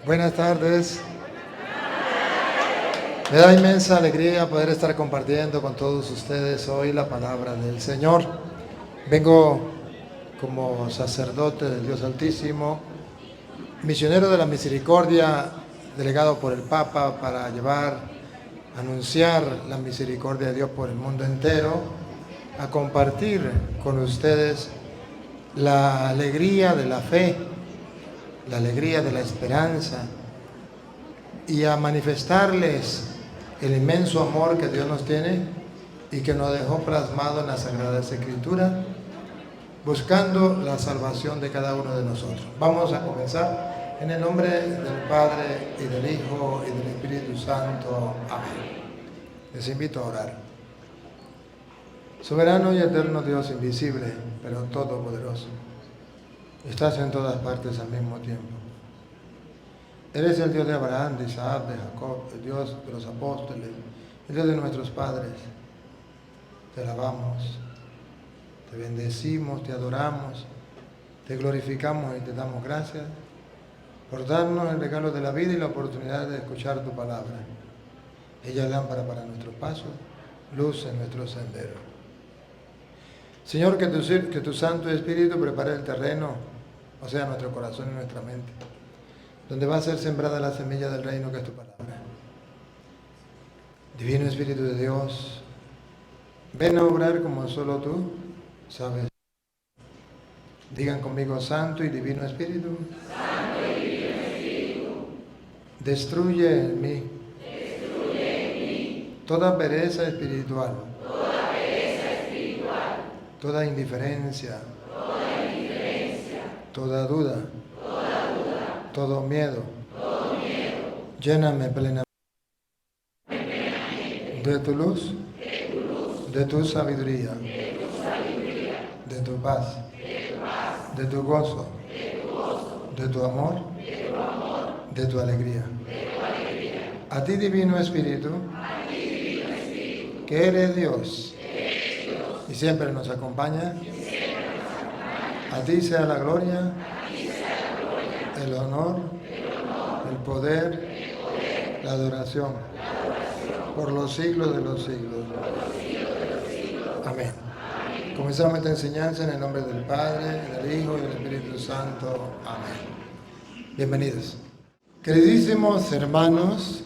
Buenas tardes. Me da inmensa alegría poder estar compartiendo con todos ustedes hoy la palabra del Señor. Vengo como sacerdote del Dios Altísimo, misionero de la misericordia, delegado por el Papa para anunciar la misericordia de Dios por el mundo entero, a compartir con ustedes la alegría de la fe, la alegría de la esperanza y a manifestarles el inmenso amor que Dios nos tiene y que nos dejó plasmado en las Sagradas Escrituras, buscando la salvación de cada uno de nosotros. Vamos a comenzar en el nombre del Padre y del Hijo y del Espíritu Santo. Amén. Les invito a orar. Soberano y eterno Dios invisible, pero todopoderoso, estás en todas partes al mismo tiempo. Eres el Dios de Abraham, de Isaac, de Jacob, el Dios de los apóstoles, el Dios de nuestros padres. Te alabamos, te bendecimos, te adoramos, te glorificamos y te damos gracias por darnos el regalo de la vida y la oportunidad de escuchar tu palabra. Ella es lámpara para nuestros pasos, luz en nuestro sendero. Señor, que tu Santo Espíritu prepare el terreno, o sea, nuestro corazón y nuestra mente, donde va a ser sembrada la semilla del reino que es tu palabra. Divino Espíritu de Dios, ven a obrar como solo tú sabes. Digan conmigo, Santo y Divino Espíritu. Santo y Divino Espíritu. Destruye en mí toda pereza espiritual, toda indiferencia, toda duda, todo miedo. Lléname plenamente de tu luz, de tu sabiduría, de tu paz, de tu gozo, de tu amor, de tu alegría. A ti, Divino Espíritu, que eres Dios y siempre nos acompaña, a ti sea la gloria, el honor, el poder, la adoración, por los siglos de los siglos. Amén. Comenzamos esta enseñanza en el nombre del Padre, del Hijo y del Espíritu Santo. Amén. Bienvenidos. Queridísimos hermanos,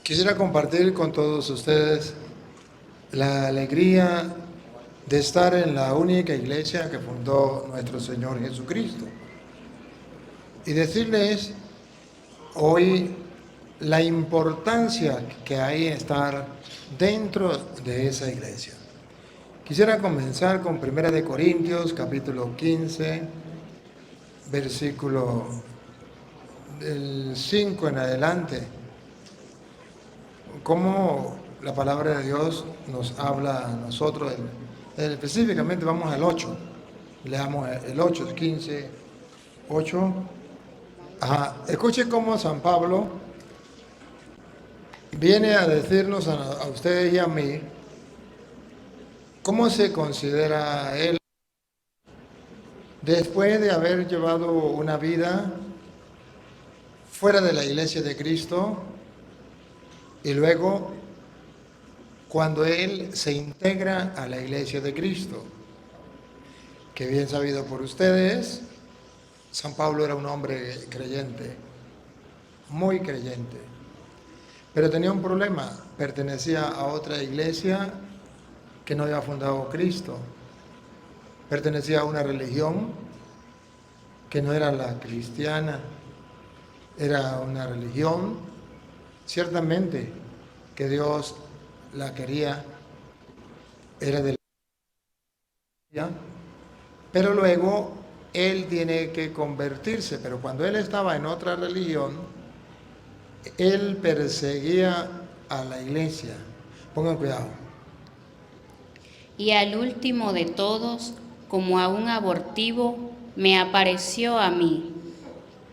quisiera compartir con todos ustedes la alegría de estar en la única iglesia que fundó nuestro Señor Jesucristo y decirles hoy la importancia que hay en estar dentro de esa iglesia. Quisiera comenzar con 1 Corintios capítulo 15, versículo del 5 en adelante, cómo la palabra de Dios nos habla a nosotros. Específicamente vamos al 8, leamos el 8, 15, 8. Escuche cómo San Pablo viene a decirnos a ustedes y a mí cómo se considera él después de haber llevado una vida fuera de la iglesia de Cristo y luego cuando él se integra a la iglesia de Cristo, que bien sabido por ustedes, San Pablo era un hombre creyente, muy creyente, pero tenía un problema, pertenecía a otra iglesia que no había fundado Cristo, pertenecía a una religión que no era la cristiana, era una religión, ciertamente, que Dios la quería, era de la iglesia, pero luego él tiene que convertirse, pero cuando él estaba en otra religión, él perseguía a la iglesia. Pongan cuidado. Y al último de todos, como a un abortivo, me apareció a mí,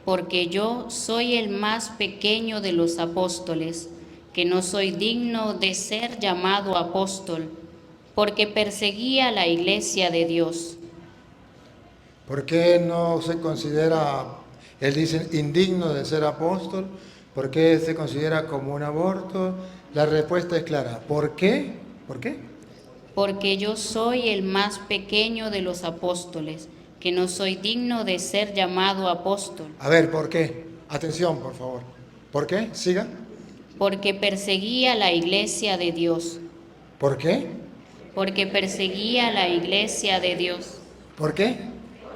porque yo soy el más pequeño de los apóstoles, que no soy digno de ser llamado apóstol, porque perseguía la iglesia de Dios. ¿Por qué no se considera Él dice, indigno de ser apóstol. ¿Por qué se considera como un aborto? La respuesta es clara. ¿Por qué? ¿Por qué? Porque yo soy el más pequeño de los apóstoles, que no soy digno de ser llamado apóstol. A ver, ¿por qué? Atención, por favor. ¿Por qué? Siga. Porque perseguía la iglesia de Dios. ¿Por qué? Porque perseguía la iglesia de Dios. ¿Por qué?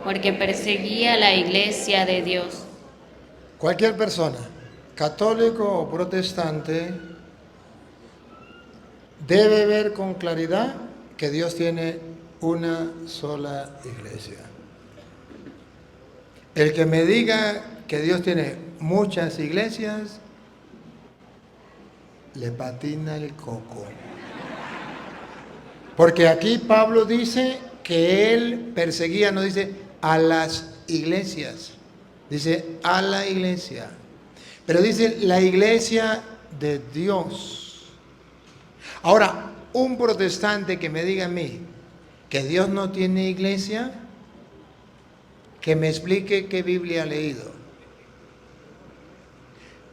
Porque perseguía la iglesia de Dios. Cualquier persona, católico o protestante, debe ver con claridad que Dios tiene una sola iglesia. El que me diga que Dios tiene muchas iglesias, le patina el coco. Porque aquí Pablo dice que él perseguía, no dice a las iglesias, dice a la iglesia. Pero dice la iglesia de Dios. Ahora, un protestante que me diga a mí que Dios no tiene iglesia, que me explique qué Biblia ha leído.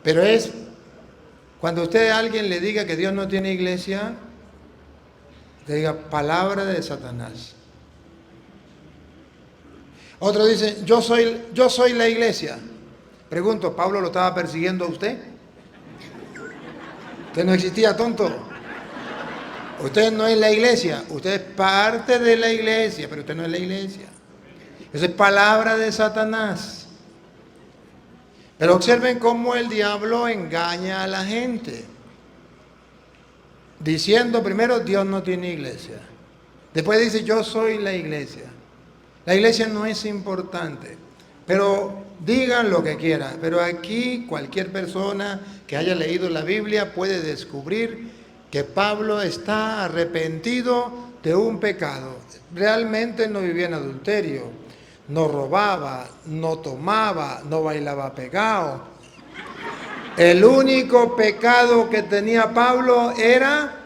Pero es, cuando usted a alguien le diga que Dios no tiene iglesia, le diga palabra de Satanás. Otro dice, yo soy la iglesia. Pregunto, ¿Pablo lo estaba persiguiendo a usted? Usted no existía, tonto. Usted no es la iglesia, usted es parte de la iglesia, pero usted no es la iglesia. Esa es palabra de Satanás. Pero observen cómo el diablo engaña a la gente. Diciendo primero, Dios no tiene iglesia. Después dice, yo soy la iglesia. La iglesia no es importante. Pero digan lo que quieran. Pero aquí cualquier persona que haya leído la Biblia puede descubrir que Pablo está arrepentido de un pecado. Realmente no vivía en adulterio, no robaba, no tomaba, no bailaba pegado. El único pecado que tenía Pablo era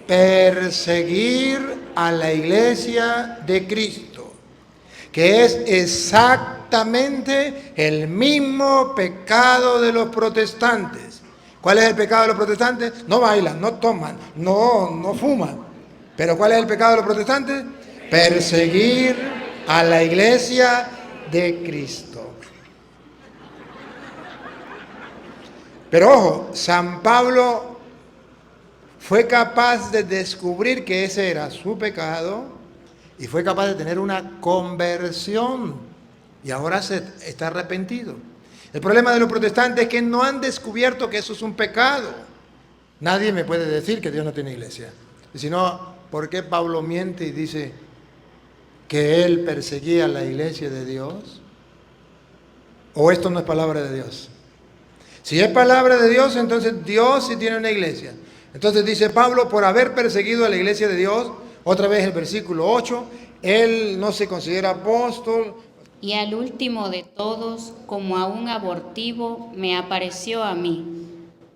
perseguir a la iglesia de Cristo, que es exactamente el mismo pecado de los protestantes. ¿Cuál es el pecado de los protestantes? No bailan, no toman, no fuman. ¿Pero cuál es el pecado de los protestantes? Perseguir a la iglesia de Cristo. Pero ojo, San Pablo fue capaz de descubrir que ese era su pecado y fue capaz de tener una conversión y ahora está arrepentido. El problema de los protestantes es que no han descubierto que eso es un pecado. Nadie me puede decir que Dios no tiene iglesia. Y si no, ¿por qué Pablo miente y dice que él perseguía la iglesia de Dios? ¿O esto no es palabra de Dios? Si es palabra de Dios, entonces Dios sí tiene una iglesia. Entonces dice Pablo, por haber perseguido a la iglesia de Dios, otra vez el versículo 8, él no se considera apóstol. Y al último de todos, como a un abortivo, me apareció a mí,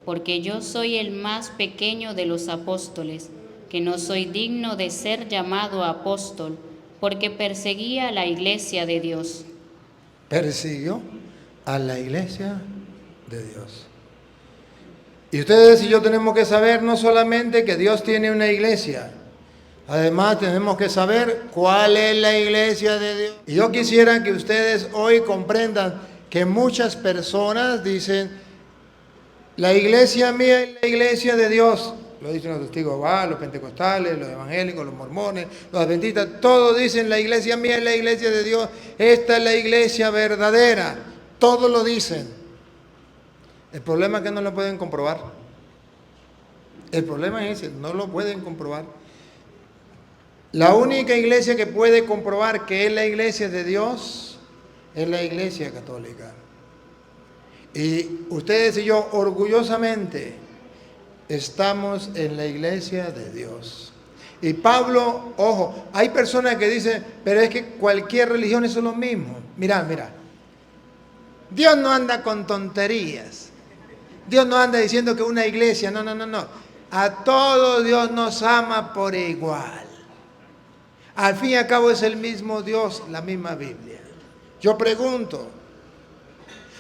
porque yo soy el más pequeño de los apóstoles, que no soy digno de ser llamado apóstol, porque perseguía a la iglesia de Dios. Persiguió a la iglesia de Dios. Y ustedes y yo tenemos que saber no solamente que Dios tiene una iglesia, además tenemos que saber cuál es la iglesia de Dios. Y yo quisiera que ustedes hoy comprendan que muchas personas dicen, la iglesia mía es la iglesia de Dios. Lo dicen los testigos de Jehová, los pentecostales, los evangélicos, los mormones, los adventistas, todos dicen, la iglesia mía es la iglesia de Dios. Esta es la iglesia verdadera. Todos lo dicen. El problema es que no lo pueden comprobar. El problema es ese, no lo pueden comprobar. La única iglesia que puede comprobar que es la iglesia de Dios es la iglesia católica. Y ustedes y yo orgullosamente estamos en la iglesia de Dios. Y Pablo, ojo, hay personas que dicen, pero es que cualquier religión es lo mismo. Mira, Dios no anda con tonterías. Dios no anda diciendo que una iglesia, no. A todos Dios nos ama por igual. Al fin y al cabo es el mismo Dios, la misma Biblia. Yo pregunto,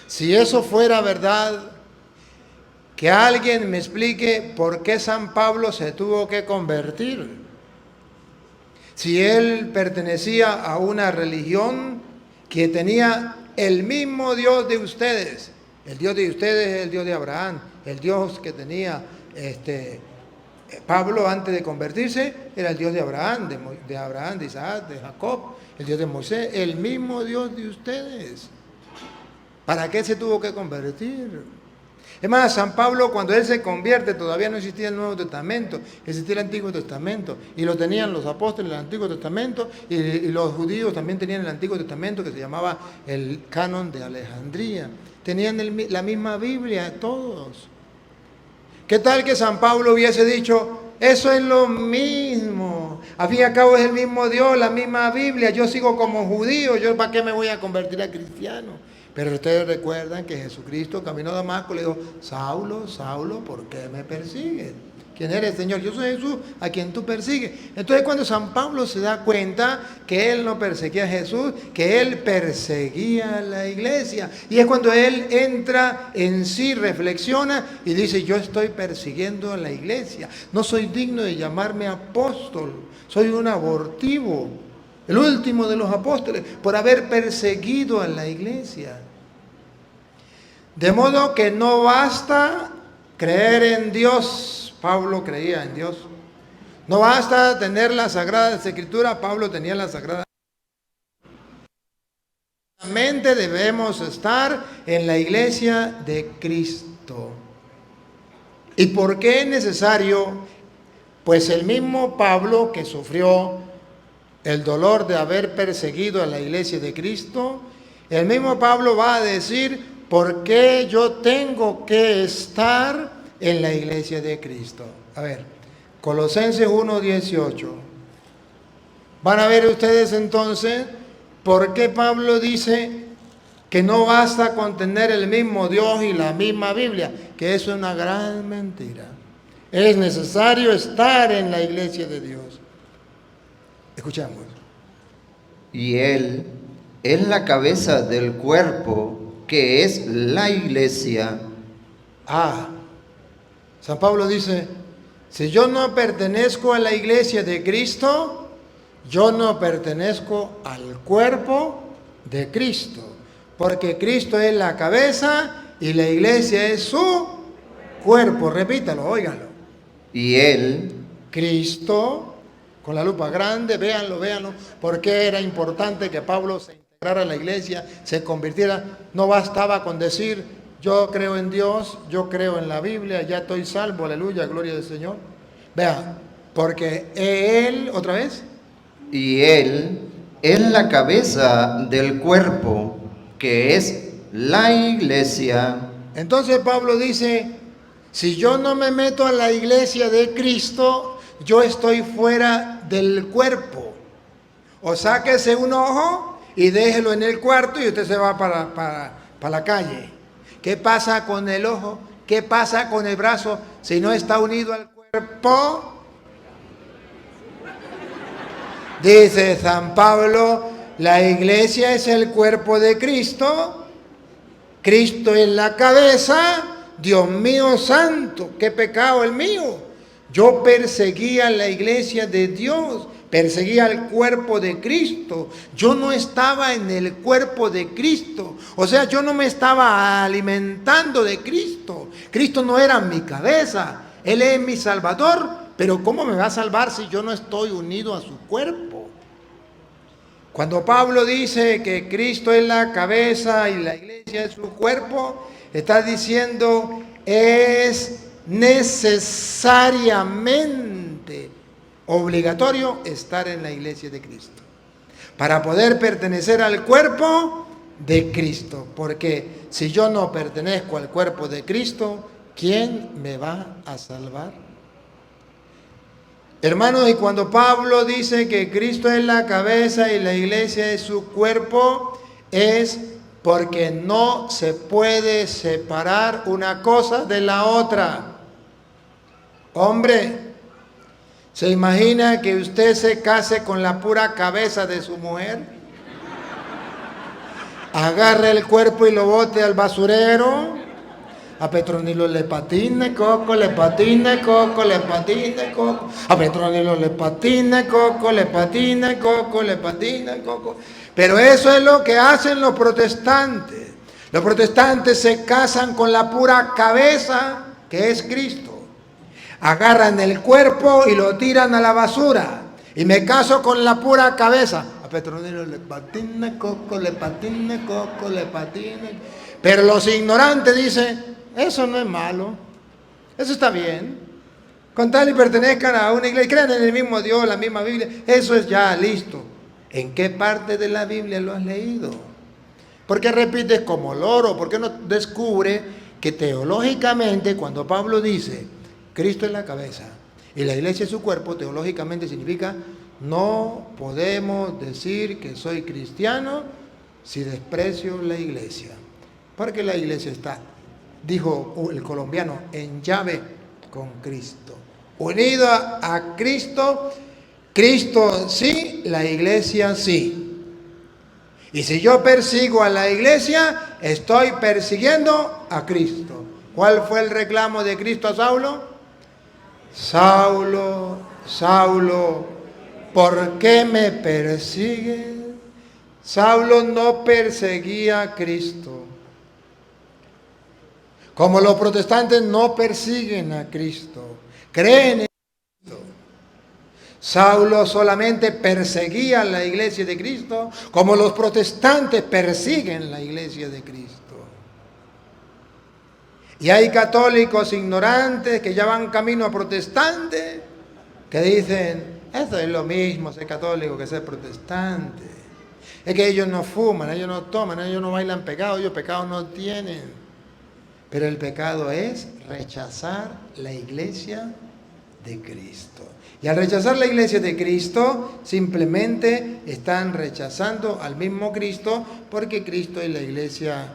Si eso fuera verdad, que alguien me explique por qué San Pablo se tuvo que convertir. Si él pertenecía a una religión que tenía el mismo Dios de ustedes. El Dios de ustedes es el Dios de Abraham. El Dios que tenía Pablo antes de convertirse era el Dios de Abraham, de Isaac, de Jacob, el Dios de Moisés, el mismo Dios de ustedes. ¿Para qué se tuvo que convertir? Es más, San Pablo, cuando él se convierte, todavía no existía el Nuevo Testamento, existía el Antiguo Testamento, y lo tenían los apóstoles del Antiguo Testamento, y los judíos también tenían el Antiguo Testamento, que se llamaba el Canon de Alejandría. Tenían la misma Biblia, todos. ¿Qué tal que San Pablo hubiese dicho, eso es lo mismo, al fin y al cabo es el mismo Dios, la misma Biblia, yo sigo como judío, yo para qué me voy a convertir a cristiano? Pero ustedes recuerdan que Jesucristo caminó a Damasco y le dijo, Saulo, Saulo, ¿por qué me persigues? ¿Quién eres, Señor? Yo soy Jesús, a quien tú persigues. Entonces cuando San Pablo se da cuenta que él no perseguía a Jesús, que él perseguía a la iglesia. Y es cuando él entra en sí, reflexiona y dice, yo estoy persiguiendo a la iglesia. No soy digno de llamarme apóstol, soy un abortivo. El último de los apóstoles, por haber perseguido a la iglesia. De modo que no basta creer en Dios. Pablo creía en Dios. No basta tener las Sagradas Escrituras. Pablo tenía las Sagradas Escrituras. Debemos estar en la iglesia de Cristo. ¿Y por qué es necesario? Pues el mismo Pablo que sufrió el dolor de haber perseguido a la iglesia de Cristo, el mismo Pablo va a decir, ¿por qué yo tengo que estar en la iglesia de Cristo? A ver, Colosenses 1:18. Van a ver ustedes entonces, ¿por qué Pablo dice que no basta con tener el mismo Dios y la misma Biblia? Que eso es una gran mentira. Es necesario estar en la iglesia de Dios. Escuchamos. Y Él es la cabeza del cuerpo, que es la iglesia. San Pablo dice, si yo no pertenezco a la iglesia de Cristo, yo no pertenezco al cuerpo de Cristo. Porque Cristo es la cabeza y la iglesia es su cuerpo. Repítalo, óiganlo. Y Él, Cristo, con la lupa grande, véanlo, porque era importante que Pablo se integrara a la iglesia, se convirtiera. No bastaba con decir, yo creo en Dios, yo creo en la Biblia, ya estoy salvo, aleluya, gloria al Señor. Vean, porque Él, otra vez. Y Él es la cabeza del cuerpo, que es la iglesia. Entonces Pablo dice, si yo no me meto a la iglesia de Cristo, yo estoy fuera del cuerpo. O sáquese un ojo y déjelo en el cuarto y usted se va para la calle. ¿Qué pasa con el ojo? ¿Qué pasa con el brazo si no está unido al cuerpo? Dice San Pablo, la iglesia es el cuerpo de Cristo. Cristo es la cabeza. Dios mío santo, qué pecado el mío. Yo perseguía la iglesia de Dios, perseguía el cuerpo de Cristo. Yo no estaba en el cuerpo de Cristo. O sea, yo no me estaba alimentando de Cristo. Cristo no era mi cabeza. Él es mi Salvador. Pero ¿cómo me va a salvar si yo no estoy unido a su cuerpo? Cuando Pablo dice que Cristo es la cabeza y la iglesia es su cuerpo, está diciendo es necesariamente obligatorio estar en la iglesia de Cristo para poder pertenecer al cuerpo de Cristo, porque si yo no pertenezco al cuerpo de Cristo, ¿quién me va a salvar? Hermanos, y cuando Pablo dice que Cristo es la cabeza y la iglesia es su cuerpo, es porque no se puede separar una cosa de la otra. Hombre, ¿se imagina que usted se case con la pura cabeza de su mujer? agarre el cuerpo y lo bote al basurero. A Petronilo le patina coco, le patina coco, le patina coco. A Petronilo le patina coco, le patina coco, le patina coco. Pero eso es lo que hacen los protestantes. Los protestantes se casan con la pura cabeza, que es Cristo. Agarran el cuerpo y lo tiran a la basura. Y me caso con la pura cabeza. A Petronilo le patina coco, le patina coco, le patina. Pero los ignorantes dicen, eso no es malo, eso está bien. Con tal y pertenezcan a una iglesia, crean en el mismo Dios, la misma Biblia, eso es ya listo. ¿En qué parte de la Biblia lo has leído? ¿Por qué repites como loro? ¿Por qué no descubre que teológicamente cuando Pablo dice Cristo es la cabeza y la iglesia es su cuerpo, teológicamente significa no podemos decir que soy cristiano si desprecio la iglesia? Porque la iglesia está, dijo el colombiano, en llave con Cristo. Unido a Cristo, Cristo sí, la iglesia sí. Y si yo persigo a la iglesia, estoy persiguiendo a Cristo. ¿Cuál fue el reclamo de Cristo a Saulo? Saulo, Saulo, ¿por qué me persigues? Saulo no perseguía a Cristo. Como los protestantes no persiguen a Cristo, creen en Cristo. Saulo solamente perseguía a la iglesia de Cristo, como los protestantes persiguen la iglesia de Cristo. Y hay católicos ignorantes que ya van camino a protestantes, que dicen, eso es lo mismo ser católico que ser protestante. Es que ellos no fuman, ellos no toman, ellos no bailan pecado, ellos pecado no tienen. Pero el pecado es rechazar la iglesia de Cristo. Y al rechazar la iglesia de Cristo, simplemente están rechazando al mismo Cristo, porque Cristo y la iglesia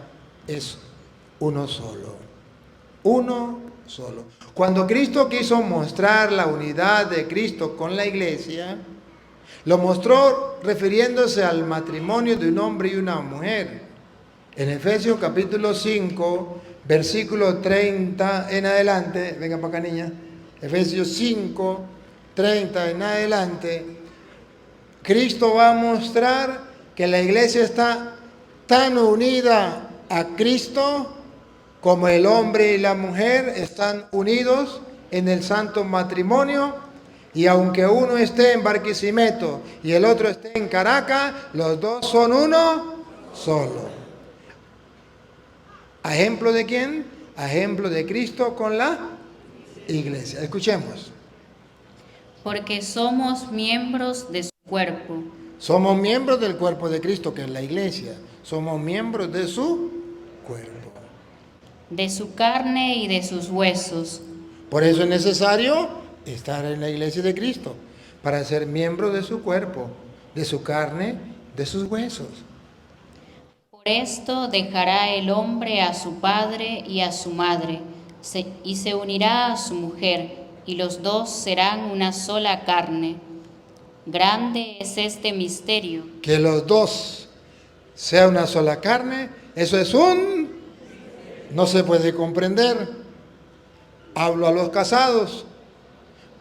es uno solo. Uno solo. Cuando Cristo quiso mostrar la unidad de Cristo con la iglesia, lo mostró refiriéndose al matrimonio de un hombre y una mujer. En Efesios capítulo 5, versículo 30 en adelante, venga para acá niña, Efesios 5, 30 en adelante, Cristo va a mostrar que la iglesia está tan unida a Cristo como el hombre y la mujer están unidos en el santo matrimonio, y aunque uno esté en Barquisimeto y el otro esté en Caracas, los dos son uno solo. ¿A ejemplo de quién? A ejemplo de Cristo con la iglesia. Escuchemos. Porque somos miembros de su cuerpo. Somos miembros del cuerpo de Cristo, que es la iglesia. Somos miembros de su cuerpo. De su carne y de sus huesos. Por eso es necesario estar en la iglesia de Cristo, para ser miembro de su cuerpo, de su carne, de sus huesos. Por esto dejará el hombre a su padre y a su madre, y se unirá a su mujer, y los dos serán una sola carne. Grande es este misterio. Que los dos sea una sola carne, eso es no se puede comprender. Hablo a los casados.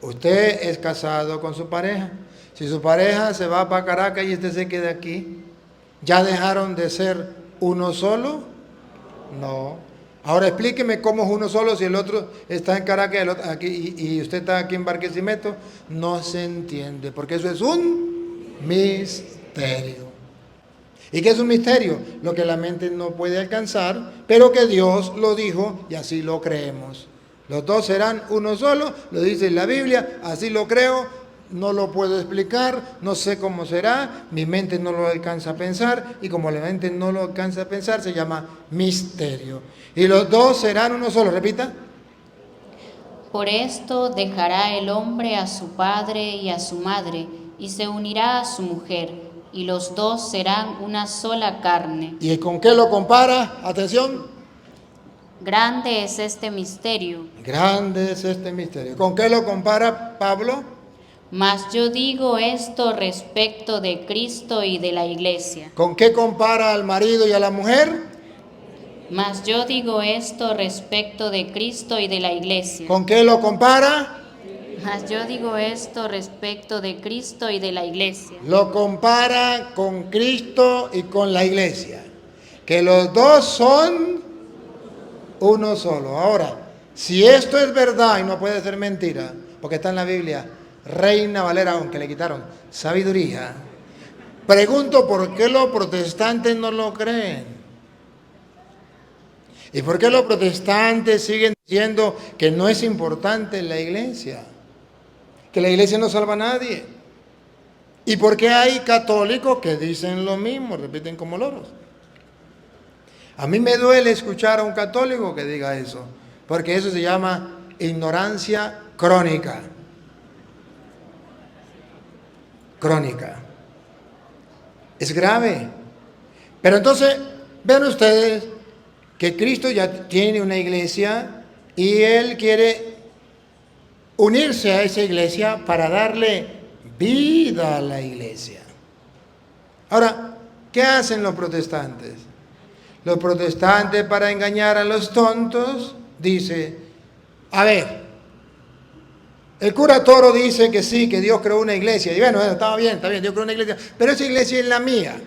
Usted es casado con su pareja. Si su pareja se va para Caracas y usted se queda aquí, ¿ya dejaron de ser uno solo? No. Ahora explíqueme cómo es uno solo si el otro está en Caracas y, el otro aquí, y usted está aquí en Barquisimeto. No se entiende, porque eso es un misterio. ¿Y qué es un misterio? Lo que la mente no puede alcanzar, pero que Dios lo dijo y así lo creemos. Los dos serán uno solo, lo dice la Biblia, así lo creo, no lo puedo explicar, no sé cómo será, mi mente no lo alcanza a pensar, y como la mente no lo alcanza a pensar, se llama misterio. Y los dos serán uno solo, repita. Por esto dejará el hombre a su padre y a su madre, y se unirá a su mujer, y los dos serán una sola carne. ¿Y con qué lo compara? Atención. Grande es este misterio. Grande es este misterio. ¿Con qué lo compara Pablo? Mas yo digo esto respecto de Cristo y de la iglesia. ¿Con qué compara al marido y a la mujer? Mas yo digo esto respecto de Cristo y de la iglesia. ¿Con qué lo compara? Mas yo digo esto respecto de Cristo y de la iglesia. Lo compara con Cristo y con la iglesia. Que los dos son uno solo. Ahora, si esto es verdad y no puede ser mentira, porque está en la Biblia, Reina Valera, aunque le quitaron sabiduría, pregunto por qué los protestantes no lo creen. ¿Y por qué los protestantes siguen diciendo que no es importante la iglesia? Que la iglesia no salva a nadie. ¿Y por qué hay católicos que dicen lo mismo, repiten como loros? A mí me duele escuchar a un católico que diga eso, porque eso se llama ignorancia crónica. Crónica. Es grave. Pero entonces, vean ustedes que Cristo ya tiene una iglesia y Él quiere unirse a esa iglesia para darle vida a la iglesia. Ahora, ¿qué hacen los protestantes? Los protestantes, para engañar a los tontos, dice, a ver, el cura Toro dice que sí, que Dios creó una iglesia. Y bueno, está bien, Dios creó una iglesia, pero esa iglesia es la mía.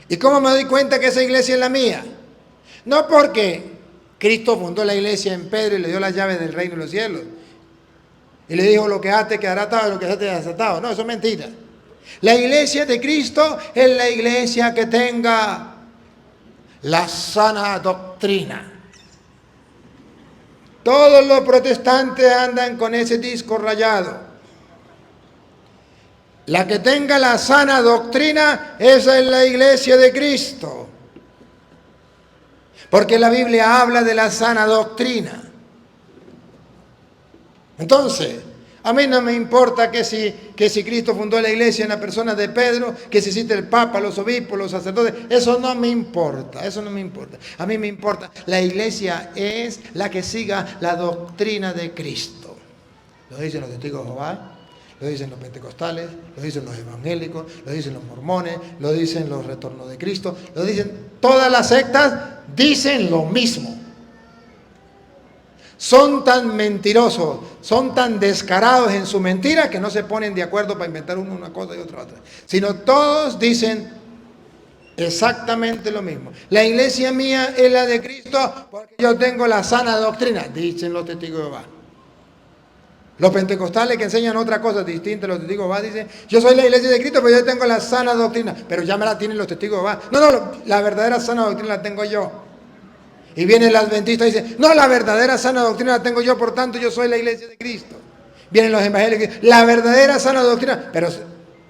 ¿Y cómo me doy cuenta que esa iglesia es la mía? No porque Cristo fundó la iglesia en Pedro y le dio las llaves del reino de los cielos. Y le dijo, lo que ate quedará atado y lo que ate quedará desatado. No, eso es mentira. La iglesia de Cristo es la iglesia que tenga la sana doctrina. Todos los protestantes andan con ese disco rayado. La que tenga la sana doctrina, esa es la iglesia de Cristo. Porque la Biblia habla de la sana doctrina. Entonces, a mí no me importa que si Cristo fundó la iglesia en la persona de Pedro, que si existe el Papa, los obispos, los sacerdotes, eso no me importa, eso no me importa. A mí me importa, la iglesia es la que siga la doctrina de Cristo. Lo dicen los testigos de Jehová, lo dicen los pentecostales, lo dicen los evangélicos, lo dicen los mormones, lo dicen los retornos de Cristo, lo dicen todas las sectas, dicen lo mismo. Son tan mentirosos, son tan descarados en su mentira que no se ponen de acuerdo para inventar uno una cosa y otra otra. Sino todos dicen exactamente lo mismo. La iglesia mía es la de Cristo porque yo tengo la sana doctrina, dicen los testigos de Jehová. Los pentecostales que enseñan otra cosa distinta a los testigos de Jehová dicen, yo soy la iglesia de Cristo, pero yo tengo la sana doctrina. Pero ya me la tienen los testigos de Jehová. No, la verdadera sana doctrina la tengo yo. Y viene el adventista y dice, no, la verdadera sana doctrina la tengo yo, por tanto yo soy la iglesia de Cristo. Vienen los evangélicos y dicen, la verdadera sana doctrina. Pero,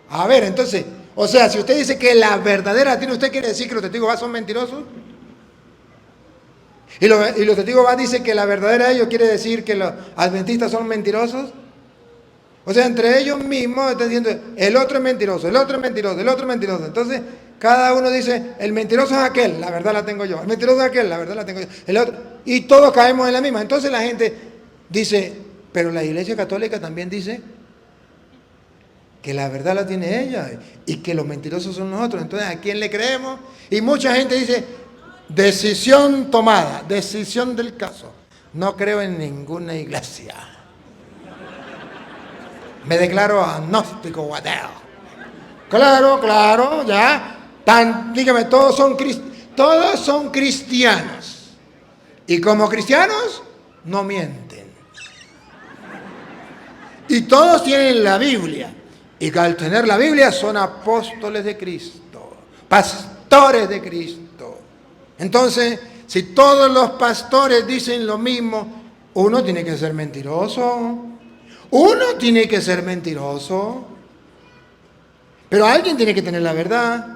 a ver, entonces, o sea, si usted dice que la verdadera doctrina, ¿usted quiere decir que los testigos de Jehová son mentirosos? Y los testigos de Jehová dicen que la verdadera de ellos quiere decir que los adventistas son mentirosos. O sea, entre ellos mismos están diciendo, el otro es mentiroso, el otro es mentiroso, el otro es mentiroso. Entonces, cada uno dice, el mentiroso es aquel, la verdad la tengo yo. El mentiroso es aquel, la verdad la tengo yo. El otro, y todos caemos en la misma. Entonces la gente dice, pero la Iglesia Católica también dice que la verdad la tiene ella y que los mentirosos son nosotros. Entonces, ¿a quién le creemos? Y mucha gente dice, decisión tomada, decisión del caso. No creo en ninguna iglesia. Me declaro agnóstico o ateo. Claro, ya. Dígame, todos son cristianos. Y como cristianos, no mienten. Y todos tienen la Biblia. Y al tener la Biblia son apóstoles de Cristo, pastores de Cristo. Entonces, si todos los pastores dicen lo mismo, uno tiene que ser mentiroso. Uno tiene que ser mentiroso. Pero alguien tiene que tener la verdad.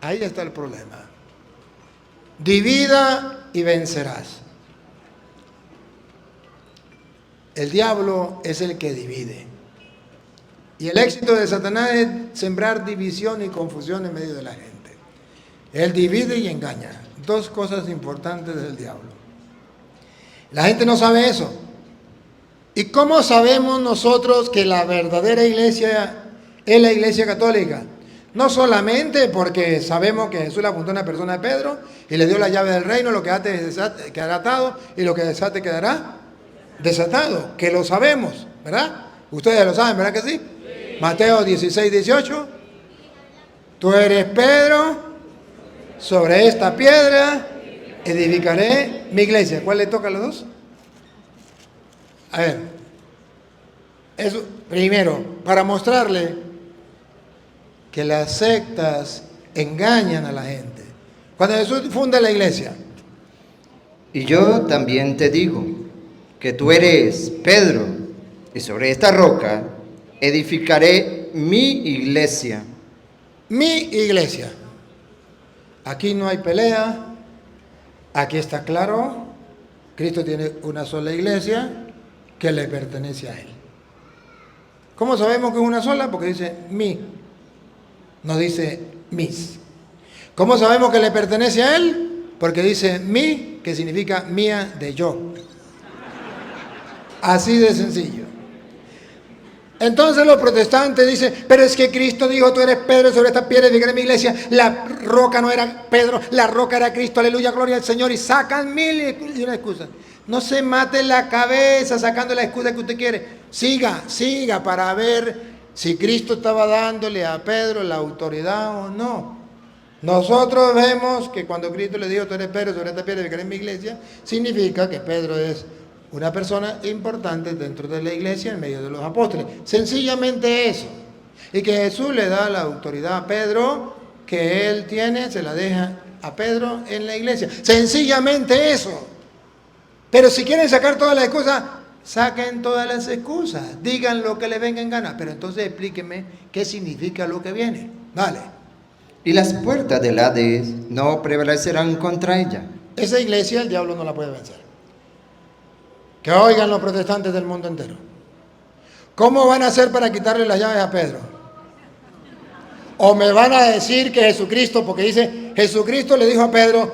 Ahí está el problema. Divida y vencerás. El diablo es el que divide. Y el éxito de Satanás es sembrar división y confusión en medio de la gente. Él divide y engaña. Dos cosas importantes del diablo. La gente no sabe eso. ¿Y cómo sabemos nosotros que la verdadera iglesia es la iglesia católica? No solamente porque sabemos que Jesús le apuntó a una persona de Pedro y le dio la llave del reino, lo que ate quedará atado y lo que desate quedará desatado, que lo sabemos, ¿verdad? Ustedes lo saben, ¿verdad que sí? Mateo 16, 18. Tú eres Pedro, sobre esta piedra edificaré mi iglesia. ¿Cuál le toca a los dos? A ver, eso primero, para mostrarle que las sectas engañan a la gente. Cuando Jesús funda la iglesia, Y yo también te digo que tú eres Pedro, y sobre esta roca edificaré mi iglesia. mi iglesia. Aquí no hay pelea, aquí está claro, Cristo tiene una sola iglesia que le pertenece a Él. ¿Cómo sabemos que es una sola? Porque dice mi, no dice mis. ¿Cómo sabemos que le pertenece a Él? Porque dice mi, que significa mía de yo. Así de sencillo. Entonces los protestantes dicen, pero es que Cristo dijo, tú eres Pedro, sobre esta piedra edificaré mi iglesia. La roca no era Pedro, la roca era Cristo, aleluya, gloria al Señor. Y sacan mil y una excusa. No se mate la cabeza sacando la excusa que usted quiere. Siga para ver si Cristo estaba dándole a Pedro la autoridad o no. Nosotros vemos que cuando Cristo le dijo, tú eres Pedro, sobre esta piedra edificaré mi iglesia, significa que Pedro es una persona importante dentro de la iglesia en medio de los apóstoles. Sencillamente eso. Y que Jesús le da la autoridad a Pedro que él tiene, se la deja a Pedro en la iglesia. Sencillamente eso. Pero si quieren sacar todas las excusas, saquen todas las excusas. Digan lo que les venga en gana. Pero entonces explíquenme qué significa lo que viene. Dale. Y las puertas del Hades no prevalecerán contra ella. Esa iglesia el diablo no la puede vencer. Que oigan los protestantes del mundo entero. ¿Cómo van a hacer para quitarle las llaves a Pedro? O me van a decir que Jesucristo, porque dice, Jesucristo le dijo a Pedro,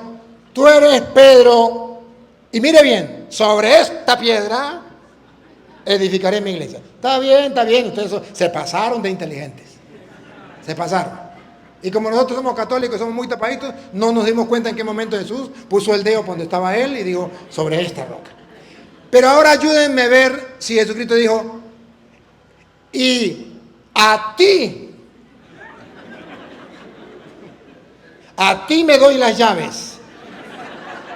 tú eres Pedro, y mire bien, sobre esta piedra edificaré mi iglesia. Está bien, ustedes se pasaron de inteligentes. Se pasaron. Y como nosotros somos católicos, somos muy tapaditos, no nos dimos cuenta en qué momento Jesús puso el dedo donde estaba él y dijo, sobre esta roca. Pero ahora ayúdenme a ver si Jesucristo dijo, y a ti me doy las llaves.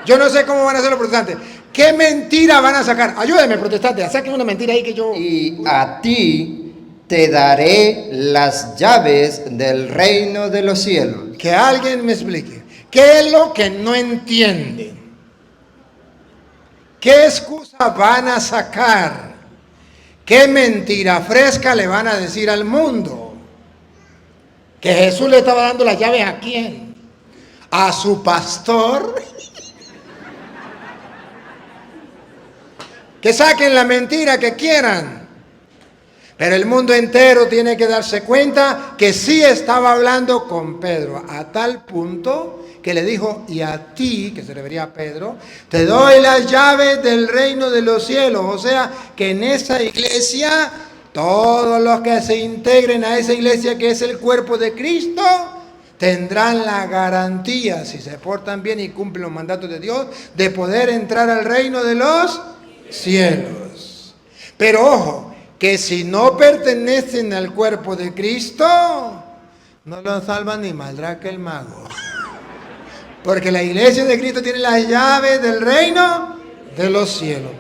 Yo no sé cómo van a hacer los protestantes. ¿Qué mentira van a sacar? Ayúdenme, protestantes, saquen una mentira ahí que yo... Y a ti te daré las llaves del reino de los cielos. Que alguien me explique. ¿Qué es lo que no entienden? ¿Qué excusa van a sacar? ¿Qué mentira fresca le van a decir al mundo? ¿Que Jesús le estaba dando las llaves a quién? ¿A su pastor? Que saquen la mentira que quieran. Pero el mundo entero tiene que darse cuenta que sí estaba hablando con Pedro, a tal punto que le dijo, y a ti, que se refería a Pedro, te doy las llaves del reino de los cielos. O sea, que en esa iglesia, todos los que se integren a esa iglesia que es el cuerpo de Cristo, tendrán la garantía, si se portan bien y cumplen los mandatos de Dios, de poder entrar al reino de los cielos. Pero ojo, que si no pertenecen al cuerpo de Cristo, no los salvan ni maldrá que el mago. Porque la iglesia de Cristo tiene las llaves del reino de los cielos.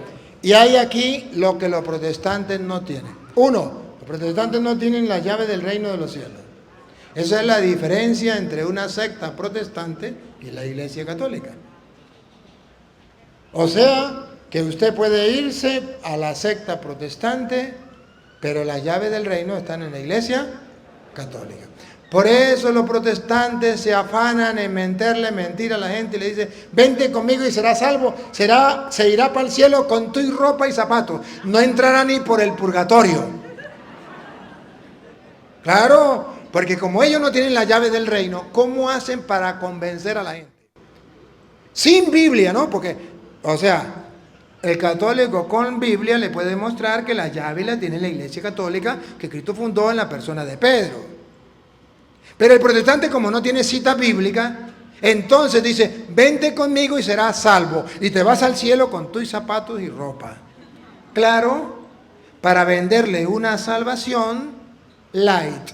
Y hay aquí lo que los protestantes no tienen. Uno, los protestantes no tienen las llaves del reino de los cielos. Esa es la diferencia entre una secta protestante y la iglesia católica. O sea, que usted puede irse a la secta protestante, pero las llaves del reino están en la iglesia católica. Por eso los protestantes se afanan en meterle mentira a la gente y le dicen, vente conmigo y serás salvo, se irá para el cielo con tu ropa y zapatos, no entrará ni por el purgatorio. Claro, porque como ellos no tienen la llave del reino, ¿cómo hacen para convencer a la gente? Sin Biblia, ¿no? Porque, o sea, El católico con Biblia le puede demostrar que la llave la tiene la Iglesia Católica que Cristo fundó en la persona de Pedro. Pero el protestante, como no tiene cita bíblica, entonces dice, vente conmigo y serás salvo. Y te vas al cielo con tus zapatos y ropa. Claro, para venderle una salvación light.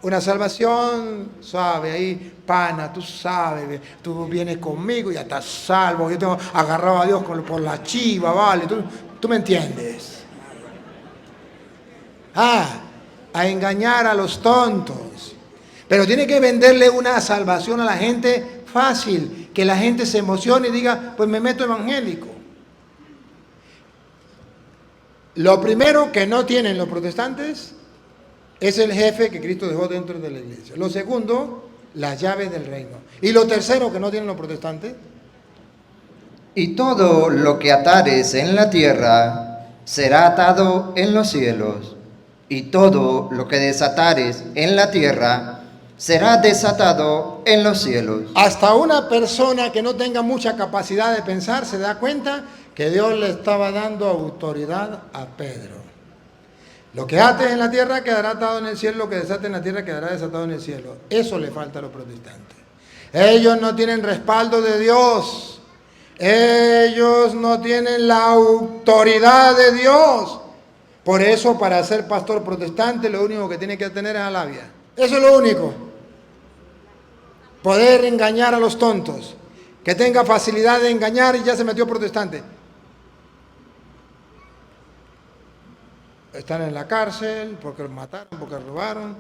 Una salvación suave, ahí, pana, tú sabes, tú vienes conmigo y ya estás salvo. Yo tengo agarrado a Dios por la chiva, ¿vale? Tú me entiendes. A engañar a los tontos. Pero tiene que venderle una salvación a la gente fácil, que la gente se emocione y diga, pues me meto evangélico. Lo primero que no tienen los protestantes es el jefe que Cristo dejó dentro de la iglesia. Lo segundo, las llaves del reino. Y lo tercero que no tienen los protestantes. Y todo lo que atares en la tierra será atado en los cielos, y todo lo que desatares en la tierra será desatado en los cielos. Hasta una persona que no tenga mucha capacidad de pensar se da cuenta que Dios le estaba dando autoridad a Pedro. Lo que ates en la tierra quedará atado en el cielo, lo que desates en la tierra quedará desatado en el cielo. Eso le falta a los protestantes. Ellos no tienen respaldo de Dios. Ellos no tienen la autoridad de Dios. Por eso, para ser pastor protestante, lo único que tiene que tener es a labia. Eso es lo único. Poder engañar a los tontos. Que tenga facilidad de engañar y ya se metió protestante. Están en la cárcel porque los mataron, porque robaron.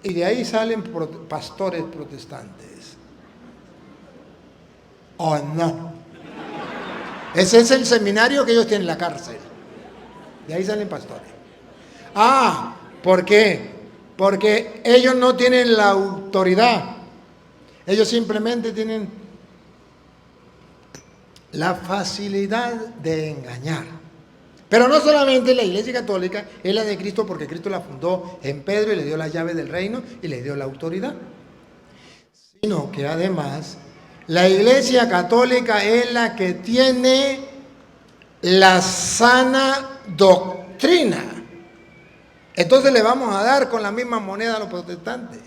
Y de ahí salen pastores protestantes. ¿O no? Ese es el seminario que ellos tienen en la cárcel. De ahí salen pastores. ¿Por qué? Porque ellos no tienen la autoridad. Ellos simplemente tienen la facilidad de engañar. Pero no solamente la Iglesia Católica es la de Cristo, porque Cristo la fundó en Pedro y le dio la llave del reino y le dio la autoridad. Sino que además la Iglesia Católica es la que tiene la sana doctrina. Entonces le vamos a dar con la misma moneda a los protestantes.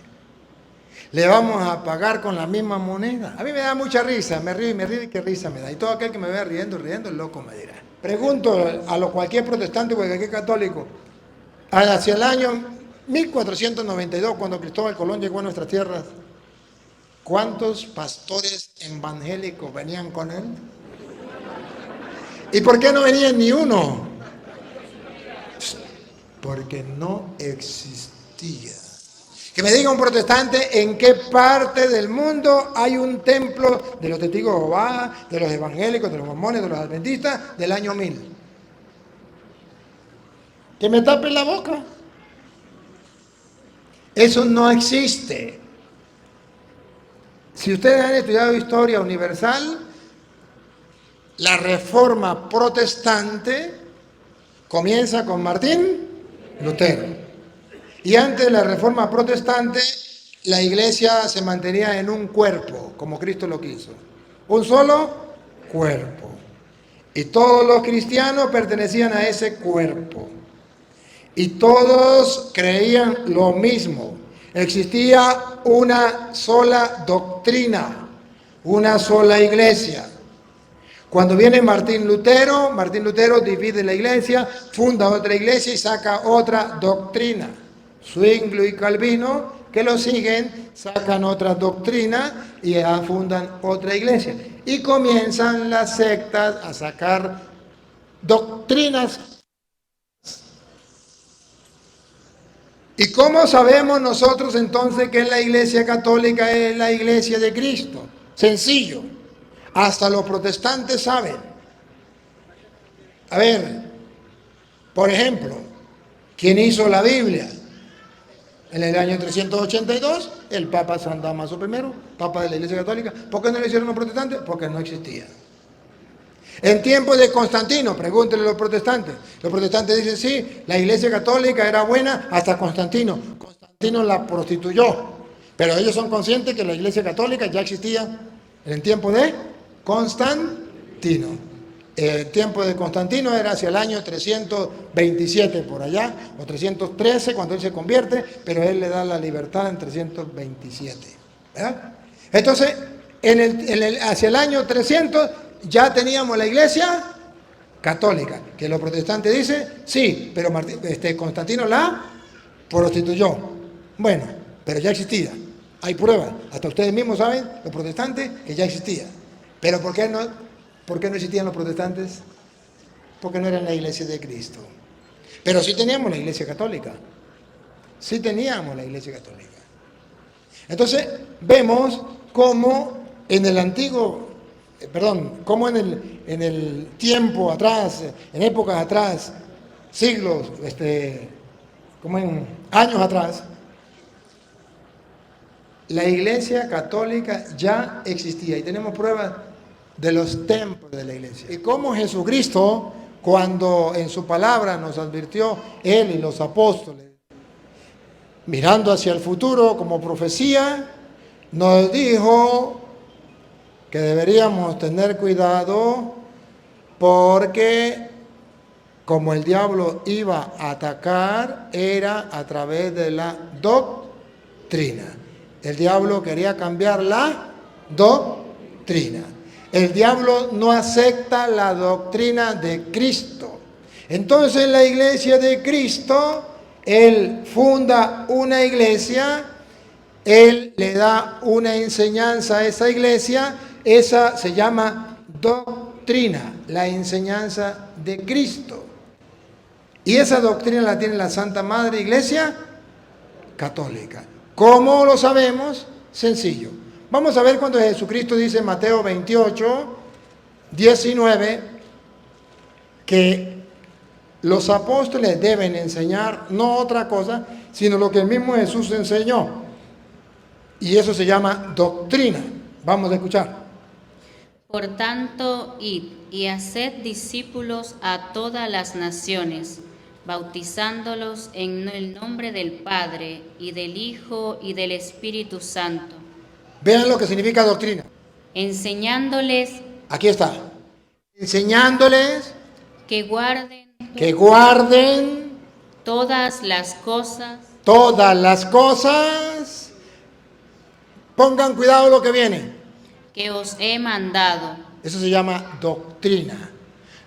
Le vamos a pagar con la misma moneda. A mí me da mucha risa, me río, qué risa me da. Y todo aquel que me vea riendo, el loco me dirá. Pregunto a cualquier protestante o cualquier católico, hacia el año 1492, cuando Cristóbal Colón llegó a nuestras tierras, ¿cuántos pastores evangélicos venían con él? ¿Y por qué no venían ni uno? Porque no existía. Que me diga un protestante en qué parte del mundo hay un templo de los testigos de Jehová, de los evangélicos, de los mormones, de los adventistas del año 1000. Que me tapen la boca. Eso no existe. Si ustedes han estudiado historia universal, la reforma protestante comienza con Martín Lutero. Y antes de la reforma protestante, la iglesia se mantenía en un cuerpo, como Cristo lo quiso. Un solo cuerpo. Y todos los cristianos pertenecían a ese cuerpo. Y todos creían lo mismo. Existía una sola doctrina, una sola iglesia. Cuando viene Martín Lutero divide la iglesia, funda otra iglesia y saca otra doctrina. Zwinglio y Calvino, que lo siguen, sacan otra doctrina y fundan otra iglesia. Y comienzan las sectas a sacar doctrinas. ¿Y cómo sabemos nosotros entonces que la iglesia católica es la iglesia de Cristo? Sencillo. Hasta los protestantes saben. A ver, por ejemplo, ¿quién hizo la Biblia? En el año 382, el Papa San Damaso I, Papa de la Iglesia Católica. ¿Por qué no lo hicieron los protestantes? Porque no existía. En tiempos de Constantino, pregúntenle a los protestantes. Los protestantes dicen, sí, la Iglesia Católica era buena hasta Constantino. Constantino la prostituyó. Pero ellos son conscientes que la Iglesia Católica ya existía en el tiempo de Constantino. El tiempo de Constantino era hacia el año 327 por allá, o 313 cuando él se convierte, pero él le da la libertad en 327. ¿Verdad? Entonces, hacia el año 300 ya teníamos la iglesia católica, que los protestantes dicen, sí, pero Constantino la prostituyó. Bueno, pero ya existía. Hay pruebas. Hasta ustedes mismos saben, los protestantes, que ya existía. Pero ¿por qué no existían los protestantes? Porque no eran la iglesia de Cristo. Pero sí teníamos la iglesia católica. Sí teníamos la iglesia católica. Entonces, vemos cómo en el en el tiempo atrás, en épocas atrás, siglos, como en años atrás, la iglesia católica ya existía y tenemos pruebas de los templos de la iglesia. Y cómo Jesucristo, cuando en su palabra nos advirtió, él y los apóstoles, mirando hacia el futuro como profecía, nos dijo que deberíamos tener cuidado porque como el diablo iba a atacar, era a través de la doctrina. El diablo quería cambiar la doctrina. El diablo no acepta la doctrina de Cristo. Entonces la iglesia de Cristo, él funda una iglesia, él le da una enseñanza a esa iglesia, esa se llama doctrina, la enseñanza de Cristo. Y esa doctrina la tiene la Santa Madre Iglesia Católica. ¿Cómo lo sabemos? Sencillo. Vamos a ver cuando Jesucristo dice en Mateo 28, 19, que los apóstoles deben enseñar no otra cosa, sino lo que el mismo Jesús enseñó. Y eso se llama doctrina. Vamos a escuchar. Por tanto, id y haced discípulos a todas las naciones, bautizándolos en el nombre del Padre, y del Hijo, y del Espíritu Santo. Vean lo que significa doctrina. Enseñándoles. Aquí está. Enseñándoles. Que guarden. Todas las cosas. Todas las cosas. Pongan cuidado lo que viene. Que os he mandado. Eso se llama doctrina.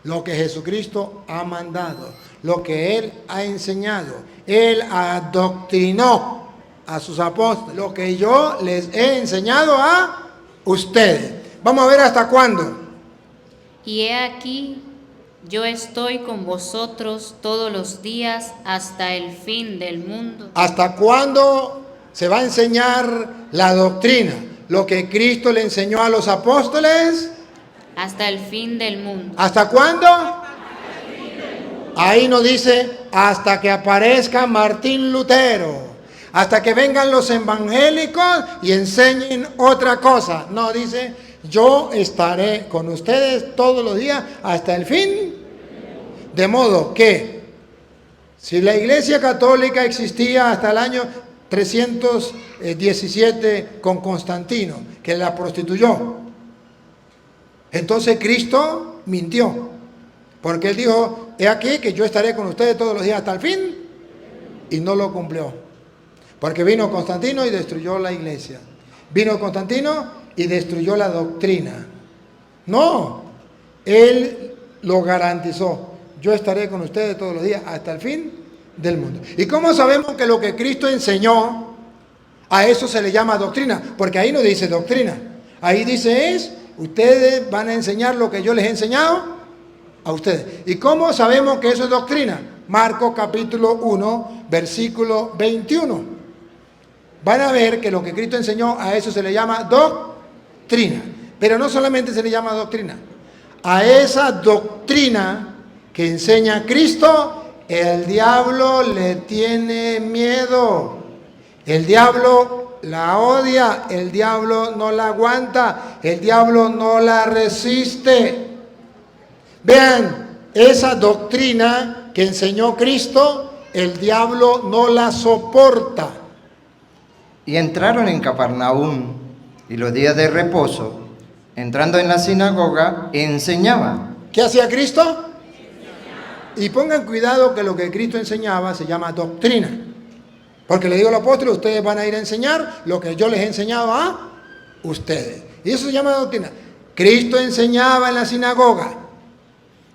Lo que Jesucristo ha mandado. Lo que Él ha enseñado. Él adoctrinó a sus apóstoles. Lo que yo les he enseñado a ustedes. Vamos a ver hasta cuándo. Y he aquí, yo estoy con vosotros todos los días hasta el fin del mundo. ¿Hasta cuándo se va a enseñar la doctrina? Lo que Cristo le enseñó a los apóstoles. Hasta el fin del mundo. ¿Hasta cuándo? Ahí nos dice, hasta que aparezca Martín Lutero. Hasta que vengan los evangélicos y enseñen otra cosa. No, dice, yo estaré con ustedes todos los días hasta el fin. De modo que, si la Iglesia Católica existía hasta el año 317 con Constantino, que la prostituyó, entonces Cristo mintió. Porque Él dijo, he aquí que yo estaré con ustedes todos los días hasta el fin. Y no lo cumplió. Porque vino Constantino y destruyó la iglesia. Vino Constantino y destruyó la doctrina. No, Él lo garantizó. Yo estaré con ustedes todos los días hasta el fin del mundo. ¿Y cómo sabemos que lo que Cristo enseñó, a eso se le llama doctrina? Porque ahí no dice doctrina. Ahí dice ustedes van a enseñar lo que yo les he enseñado a ustedes. ¿Y cómo sabemos que eso es doctrina? Marcos capítulo 1, versículo 21. Van a ver que lo que Cristo enseñó, a eso se le llama doctrina. Pero no solamente se le llama doctrina. A esa doctrina que enseña Cristo, el diablo le tiene miedo. El diablo la odia, el diablo no la aguanta, el diablo no la resiste. Vean, esa doctrina que enseñó Cristo, el diablo no la soporta. Y entraron en Capernaum, y los días de reposo, entrando en la sinagoga, enseñaba. ¿Qué hacía Cristo? Y pongan cuidado que lo que Cristo enseñaba se llama doctrina. Porque le digo al apóstol, ustedes van a ir a enseñar lo que yo les he enseñado a ustedes. Y eso se llama doctrina. Cristo enseñaba en la sinagoga.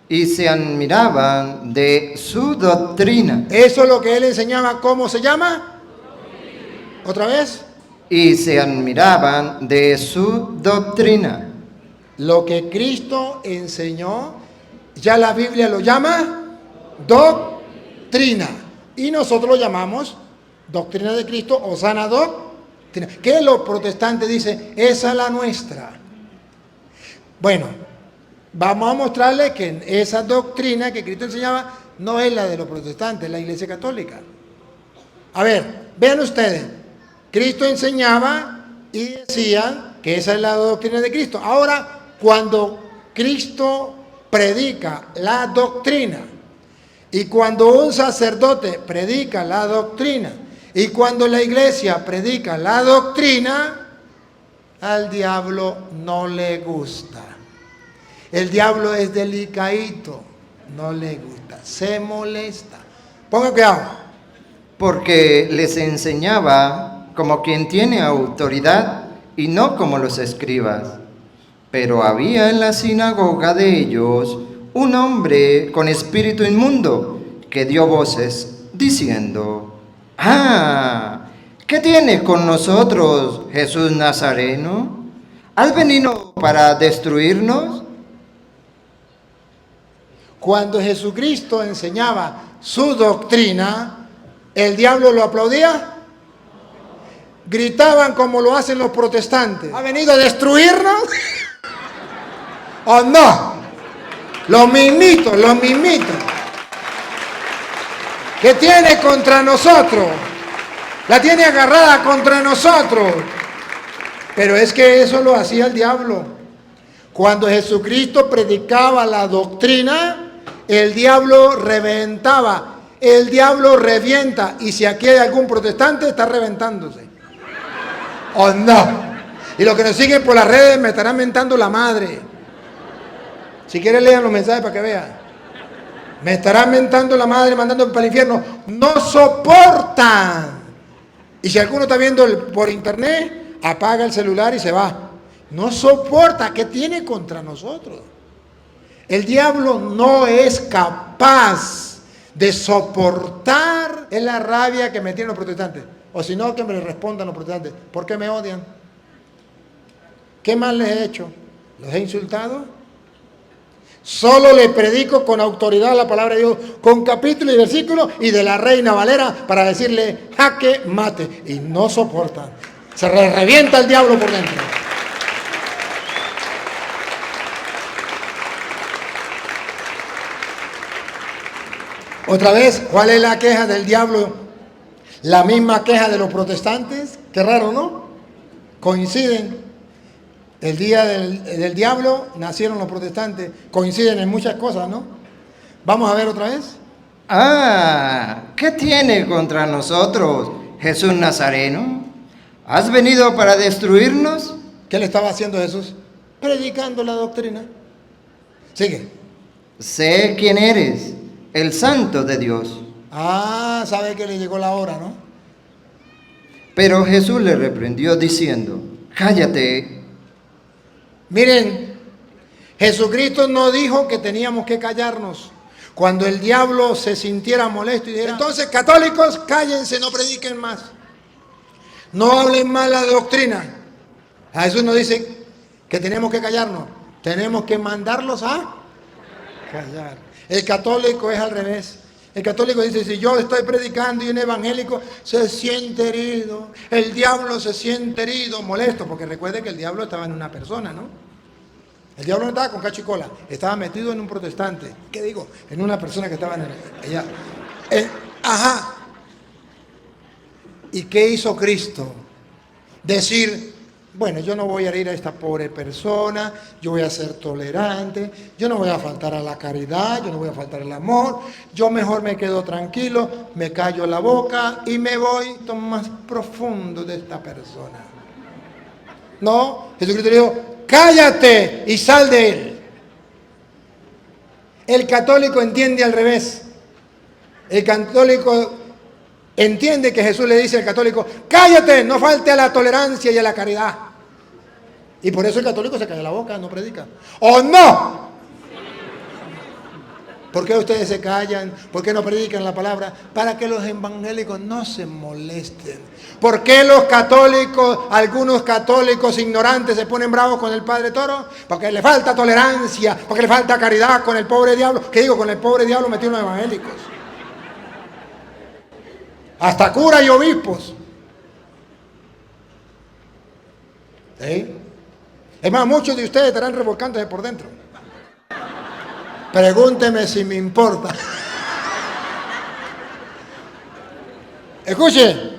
Y se admiraban de su doctrina. Eso es lo que él enseñaba. ¿Cómo se llama? ¿Otra vez? Y se admiraban de su doctrina. Lo que Cristo enseñó, ya la Biblia lo llama doctrina. Y nosotros lo llamamos doctrina de Cristo o sana doctrina. ¿Qué los protestantes dicen? Esa es la nuestra. Bueno, vamos a mostrarles que esa doctrina que Cristo enseñaba no es la de los protestantes, es la Iglesia Católica. A ver, vean ustedes. Cristo enseñaba y decía que esa es la doctrina de Cristo. Ahora, cuando Cristo predica la doctrina y cuando un sacerdote predica la doctrina y cuando la iglesia predica la doctrina, al diablo no le gusta. El diablo es delicadito, no le gusta, se molesta. Pongan cuidado. Porque les enseñaba como quien tiene autoridad y no como los escribas. Pero había en la sinagoga de ellos un hombre con espíritu inmundo que dio voces diciendo: ¿qué tienes con nosotros, Jesús Nazareno? ¿Has venido para destruirnos? Cuando Jesucristo enseñaba su doctrina, ¿el diablo lo aplaudía? Gritaban como lo hacen los protestantes. ¿Ha venido a destruirnos? ¿O no? Los mismitos. ¿Qué tiene contra nosotros? La tiene agarrada contra nosotros. Pero es que eso lo hacía el diablo. Cuando Jesucristo predicaba la doctrina, el diablo reventaba. El diablo revienta. Y si aquí hay algún protestante, está reventándose. ¿O no? Y los que nos siguen por las redes me estarán mentando la madre. Si quieren lean los mensajes para que vean. Me estarán mentando la madre, mandando para el infierno. No soportan. Y si alguno está viendo por internet, apaga el celular y se va. No soporta. ¿Qué tiene contra nosotros? El diablo no es capaz de soportar. Es la rabia que me tienen los protestantes. O si no, que me respondan los protestantes. ¿Por qué me odian? ¿Qué mal les he hecho? ¿Los he insultado? Solo le predico con autoridad la palabra de Dios, con capítulo y versículo y de la Reina Valera para decirle jaque mate. Y no soportan. Se revienta el diablo por dentro. Otra vez, ¿cuál es la queja del diablo? La misma queja de los protestantes. Qué raro, ¿no? Coinciden. El día del diablo nacieron los protestantes. Coinciden en muchas cosas, ¿no? Vamos a ver otra vez. ¿Qué tiene contra nosotros, Jesús Nazareno? ¿Has venido para destruirnos? ¿Qué le estaba haciendo Jesús? Predicando la doctrina. Sigue. Sé quién eres, el Santo de Dios. Sabe que le llegó la hora, ¿no? Pero Jesús le reprendió diciendo: cállate. Miren, Jesucristo no dijo que teníamos que callarnos. Cuando el diablo se sintiera molesto y dijera: entonces, católicos, cállense, no prediquen más. No hablen más la doctrina. A Jesús nos dice que tenemos que callarnos. Tenemos que mandarlos a callar. El católico es al revés. El católico dice: si yo estoy predicando y un evangélico se siente herido, el diablo se siente herido, molesto, porque recuerde que el diablo estaba en una persona, ¿no? El diablo no estaba con cacho y cola, estaba metido en un protestante. ¿Qué digo? En una persona que estaba allá. ¿Y qué hizo Cristo? Decir: bueno, yo no voy a herir a esta pobre persona, yo voy a ser tolerante, yo no voy a faltar a la caridad, yo no voy a faltar al amor, yo mejor me quedo tranquilo, me callo la boca y me voy más profundo de esta persona. No, Jesucristo le dijo: cállate y sal de él. El católico entiende al revés. El católico entiende que Jesús le dice al católico, cállate, no falte a la tolerancia y a la caridad. Y por eso el católico se calla la boca, no predica. ¡O no! ¿Por qué ustedes se callan? ¿Por qué no predican la palabra? Para que los evangélicos no se molesten. ¿Por qué los católicos, algunos católicos ignorantes se ponen bravos con el Padre Toro? Porque le falta tolerancia, porque le falta caridad con el pobre diablo. ¿Qué digo? Con el pobre diablo metido en los evangélicos. Hasta curas y obispos. ¿Sí? Es más, muchos de ustedes estarán revolcándose por dentro. Pregúnteme si me importa. Escuche,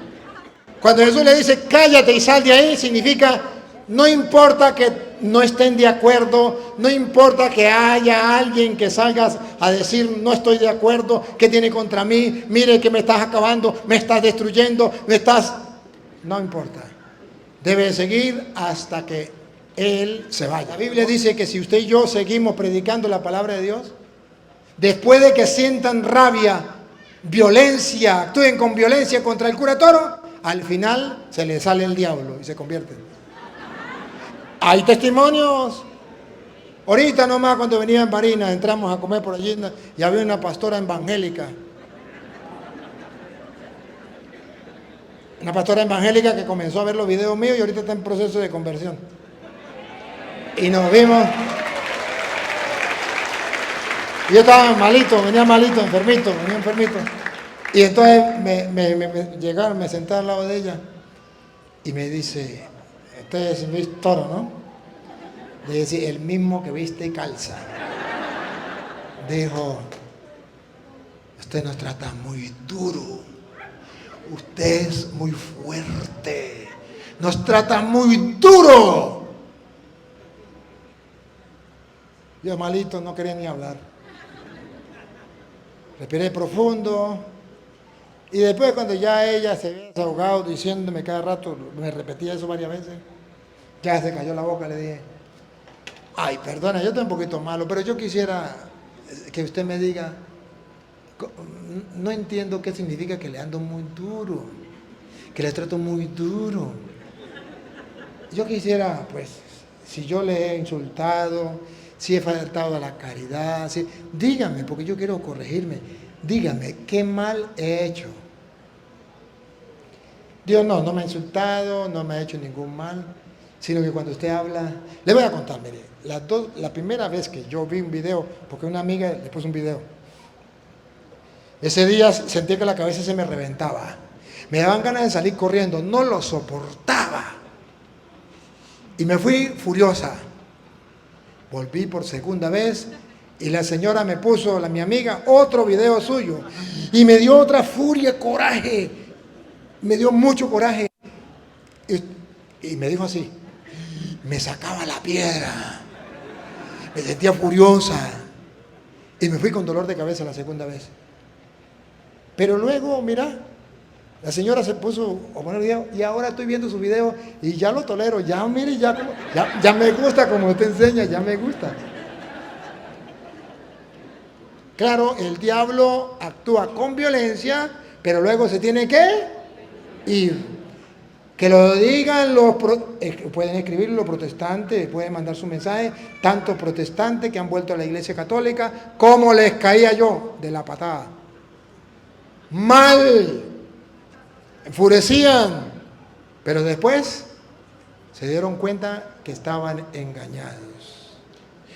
cuando Jesús le dice cállate y sal de ahí, significa no importa que no estén de acuerdo, no importa que haya alguien que salgas a decir no estoy de acuerdo, ¿qué tiene contra mí? Mire que me estás acabando, me estás destruyendo, No importa. Debe seguir hasta que Él se vaya. La Biblia dice que si usted y yo seguimos predicando la palabra de Dios, después de que sientan rabia, violencia, actúen con violencia contra el cura Toro, al final se le sale el diablo y se convierten. Hay testimonios. Ahorita nomás cuando venía en Barinas, entramos a comer por allí y había una pastora evangélica. Una pastora evangélica que comenzó a ver los videos míos y ahorita está en proceso de conversión. Y nos vimos. Yo estaba malito, venía malito, enfermito. Y entonces llegaron, me senté al lado de ella y me dice, este es Luis Toro, ¿no? Le dice, el mismo que viste y calza. Dijo, usted nos trata muy duro, usted es muy fuerte, nos trata muy duro. Yo malito, no quería ni hablar. Respiré profundo. Y después cuando ya ella se había desahogado diciéndome cada rato, me repetía eso varias veces, ya se cayó la boca, le dije, ay, perdona, yo estoy un poquito malo, pero yo quisiera que usted me diga, no entiendo qué significa que le ando muy duro, que le trato muy duro. Yo quisiera, pues, si yo le he insultado, si he faltado a la caridad, dígame, porque yo quiero corregirme, dígame, ¿qué mal he hecho? Dios no me ha insultado, no me ha hecho ningún mal, sino que cuando usted habla, le voy a contar, mire, la primera vez que yo vi un video, porque una amiga le puso un video, ese día sentí que la cabeza se me reventaba, me daban ganas de salir corriendo, no lo soportaba, y me fui furiosa. Volví por segunda vez y la señora me puso, mi amiga, otro video suyo y me dio otra furia, coraje, me dio mucho coraje y me dijo así, me sacaba la piedra, me sentía furiosa y me fui con dolor de cabeza la segunda vez. Pero luego, mira, la señora se puso a poner video y ahora estoy viendo su video y ya lo tolero, ya mire, ya me gusta como usted enseña, ya me gusta. Claro, el diablo actúa con violencia, pero luego se tiene que ir. Que lo digan pueden escribir los protestantes, pueden mandar su mensaje, tanto protestantes que han vuelto a la Iglesia Católica, como les caía yo de la patada. Mal. Enfurecían, pero después se dieron cuenta que estaban engañados.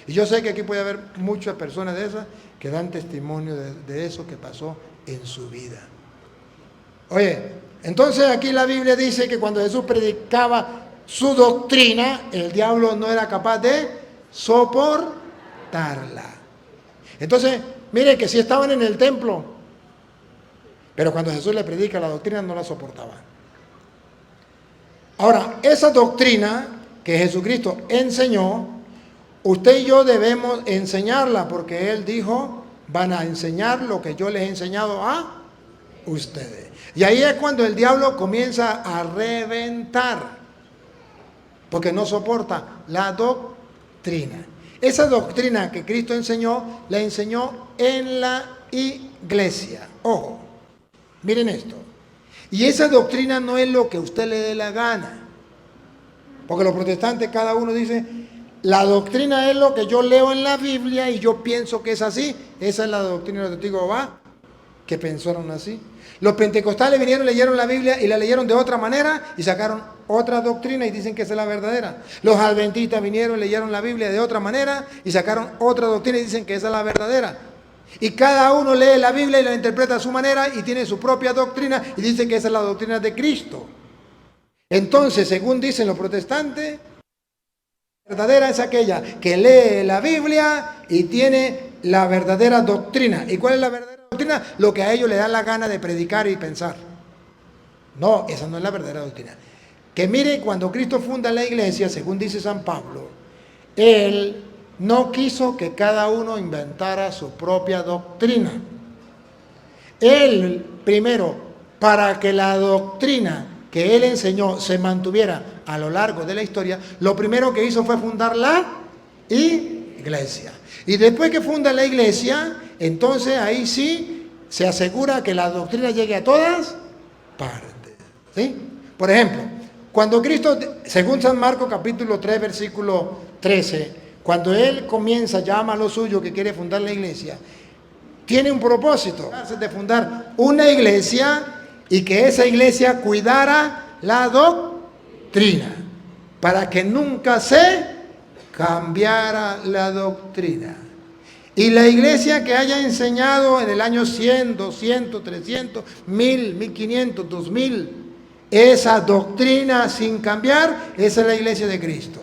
Y yo sé que aquí puede haber muchas personas de esas que dan testimonio de eso que pasó en su vida. Oye, entonces aquí la Biblia dice que cuando Jesús predicaba su doctrina, el diablo no era capaz de soportarla. Entonces, mire que si estaban en el templo, pero cuando Jesús le predica la doctrina no la soportaba. Ahora, esa doctrina que Jesucristo enseñó, usted y yo debemos enseñarla porque Él dijo, van a enseñar lo que yo les he enseñado a ustedes. Y ahí es cuando el diablo comienza a reventar, porque no soporta la doctrina. Esa doctrina que Cristo enseñó, la enseñó en la iglesia. Ojo, miren esto. Y esa doctrina no es lo que a usted le dé la gana. Porque los protestantes, cada uno dice, la doctrina es lo que yo leo en la Biblia y yo pienso que es así. Esa es la doctrina de los testigos de Jehová, que pensaron así. Los pentecostales vinieron, leyeron la Biblia y la leyeron de otra manera y sacaron otra doctrina y dicen que esa es la verdadera. Los adventistas vinieron, leyeron la Biblia de otra manera y sacaron otra doctrina y dicen que esa es la verdadera. Y cada uno lee la Biblia y la interpreta a su manera y tiene su propia doctrina y dice que esa es la doctrina de Cristo. Entonces, según dicen los protestantes, la verdadera es aquella que lee la Biblia y tiene la verdadera doctrina. ¿Y cuál es la verdadera doctrina? Lo que a ellos les da la gana de predicar y pensar. No, esa no es la verdadera doctrina. Que mire, cuando Cristo funda la iglesia, según dice San Pablo, Él no quiso que cada uno inventara su propia doctrina. Él, primero, para que la doctrina que Él enseñó se mantuviera a lo largo de la historia, lo primero que hizo fue fundar la iglesia. Y después que funda la iglesia, entonces ahí sí se asegura que la doctrina llegue a todas partes. ¿Sí? Por ejemplo, cuando Cristo, según San Marcos capítulo 3, versículo 13, cuando Él comienza, llama a los suyos que quiere fundar la iglesia, tiene un propósito de fundar una iglesia y que esa iglesia cuidara la doctrina, para que nunca se cambiara la doctrina. Y la iglesia que haya enseñado en el año 100, 200, 300, 1000, 1500, 2000, esa doctrina sin cambiar, esa es la iglesia de Cristo.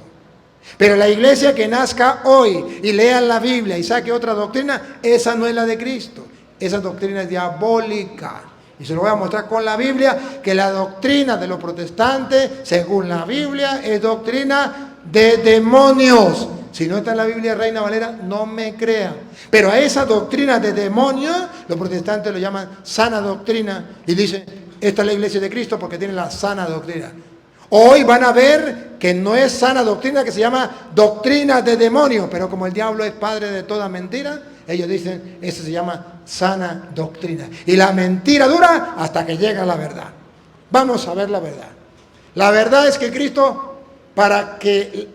Pero la iglesia que nazca hoy y lea la Biblia y saque otra doctrina, esa no es la de Cristo. Esa doctrina es diabólica. Y se lo voy a mostrar con la Biblia, que la doctrina de los protestantes, según la Biblia, es doctrina de demonios. Si no está en la Biblia Reina Valera, no me crea. Pero a esa doctrina de demonios, los protestantes lo llaman sana doctrina. Y dicen, esta es la iglesia de Cristo porque tiene la sana doctrina. Hoy van a ver que no es sana doctrina, que se llama doctrina de demonios. Pero como el diablo es padre de toda mentira, ellos dicen, eso se llama sana doctrina. Y la mentira dura hasta que llega la verdad. Vamos a ver la verdad. La verdad es que Cristo, para que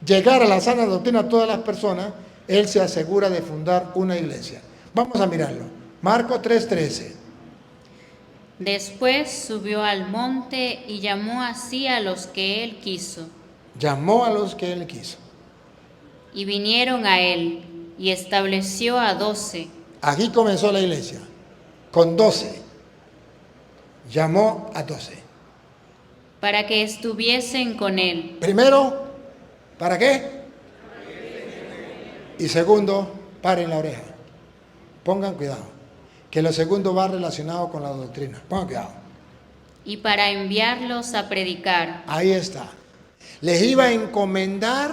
llegara a la sana doctrina a todas las personas, Él se asegura de fundar una iglesia. Vamos a mirarlo. Marcos 3:13. Después subió al monte y llamó así a los que Él quiso. Llamó a los que Él quiso. Y vinieron a Él, y estableció a 12. Aquí comenzó la iglesia, con 12. Llamó a 12. Para que estuviesen con Él. Primero, ¿para qué? Y segundo, paren la oreja. Pongan cuidado, que lo segundo va relacionado con la doctrina. Pongan cuidado. Y para enviarlos a predicar. Ahí está. Les iba a encomendar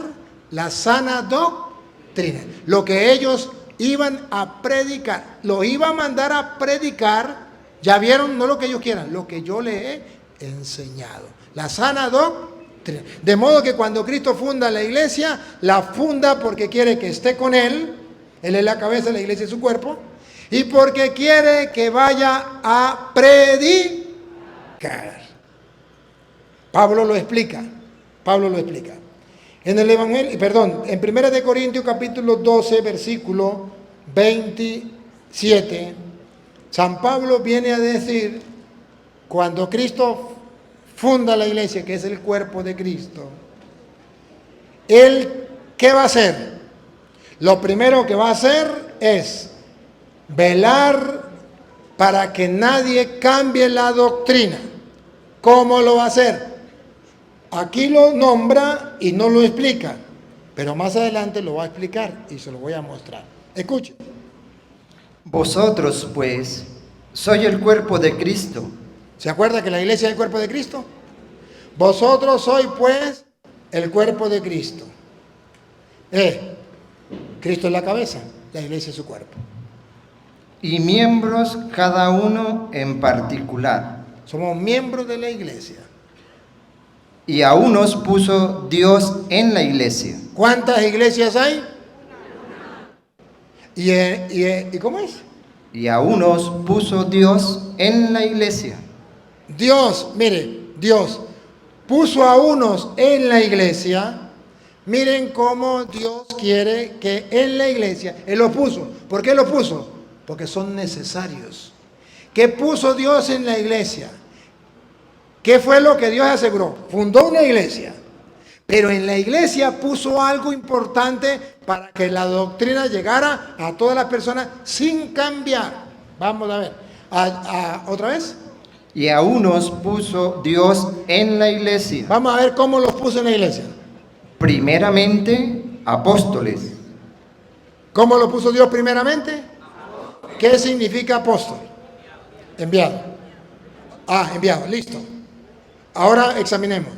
la sana doctrina. Lo que ellos iban a predicar. Los iba a mandar a predicar. Ya vieron, no lo que ellos quieran, lo que yo les he enseñado. La sana doctrina. De modo que cuando Cristo funda la iglesia, la funda porque quiere que esté con Él. Él es la cabeza, la iglesia es su cuerpo. Y porque quiere que vaya a predicar. Pablo lo explica. En el Evangelio, en 1 Corintios capítulo 12, versículo 27, San Pablo viene a decir, cuando Cristo funda la iglesia, que es el cuerpo de Cristo, Él, ¿qué va a hacer? Lo primero que va a hacer es velar para que nadie cambie la doctrina. ¿Cómo lo va a hacer? Aquí lo nombra y no lo explica, pero más adelante lo va a explicar y se lo voy a mostrar. Escuchen. Vosotros, pues, sois el cuerpo de Cristo. ¿Se acuerda que la iglesia es el cuerpo de Cristo? Vosotros sois, pues, el cuerpo de Cristo. Cristo es la cabeza, la iglesia es su cuerpo. Y miembros cada uno en particular. Somos miembros de la iglesia. Y a unos puso Dios en la iglesia. ¿Cuántas iglesias hay? ¿Y cómo es? Y a unos puso Dios en la iglesia. Dios, mire, Dios puso a unos en la iglesia. Miren cómo Dios quiere que en la iglesia, Él los puso. ¿Por qué los puso? Porque son necesarios. ¿Qué puso Dios en la iglesia? ¿Qué fue lo que Dios aseguró? Fundó una iglesia. Pero en la iglesia puso algo importante para que la doctrina llegara a todas las personas sin cambiar. Vamos a ver. ¿Otra vez? Y a unos puso Dios en la iglesia. Vamos a ver cómo los puso en la iglesia. Primeramente, apóstoles. ¿Cómo lo puso Dios primeramente? ¿Qué significa apóstol? Enviado. Enviado, listo. Ahora examinemos.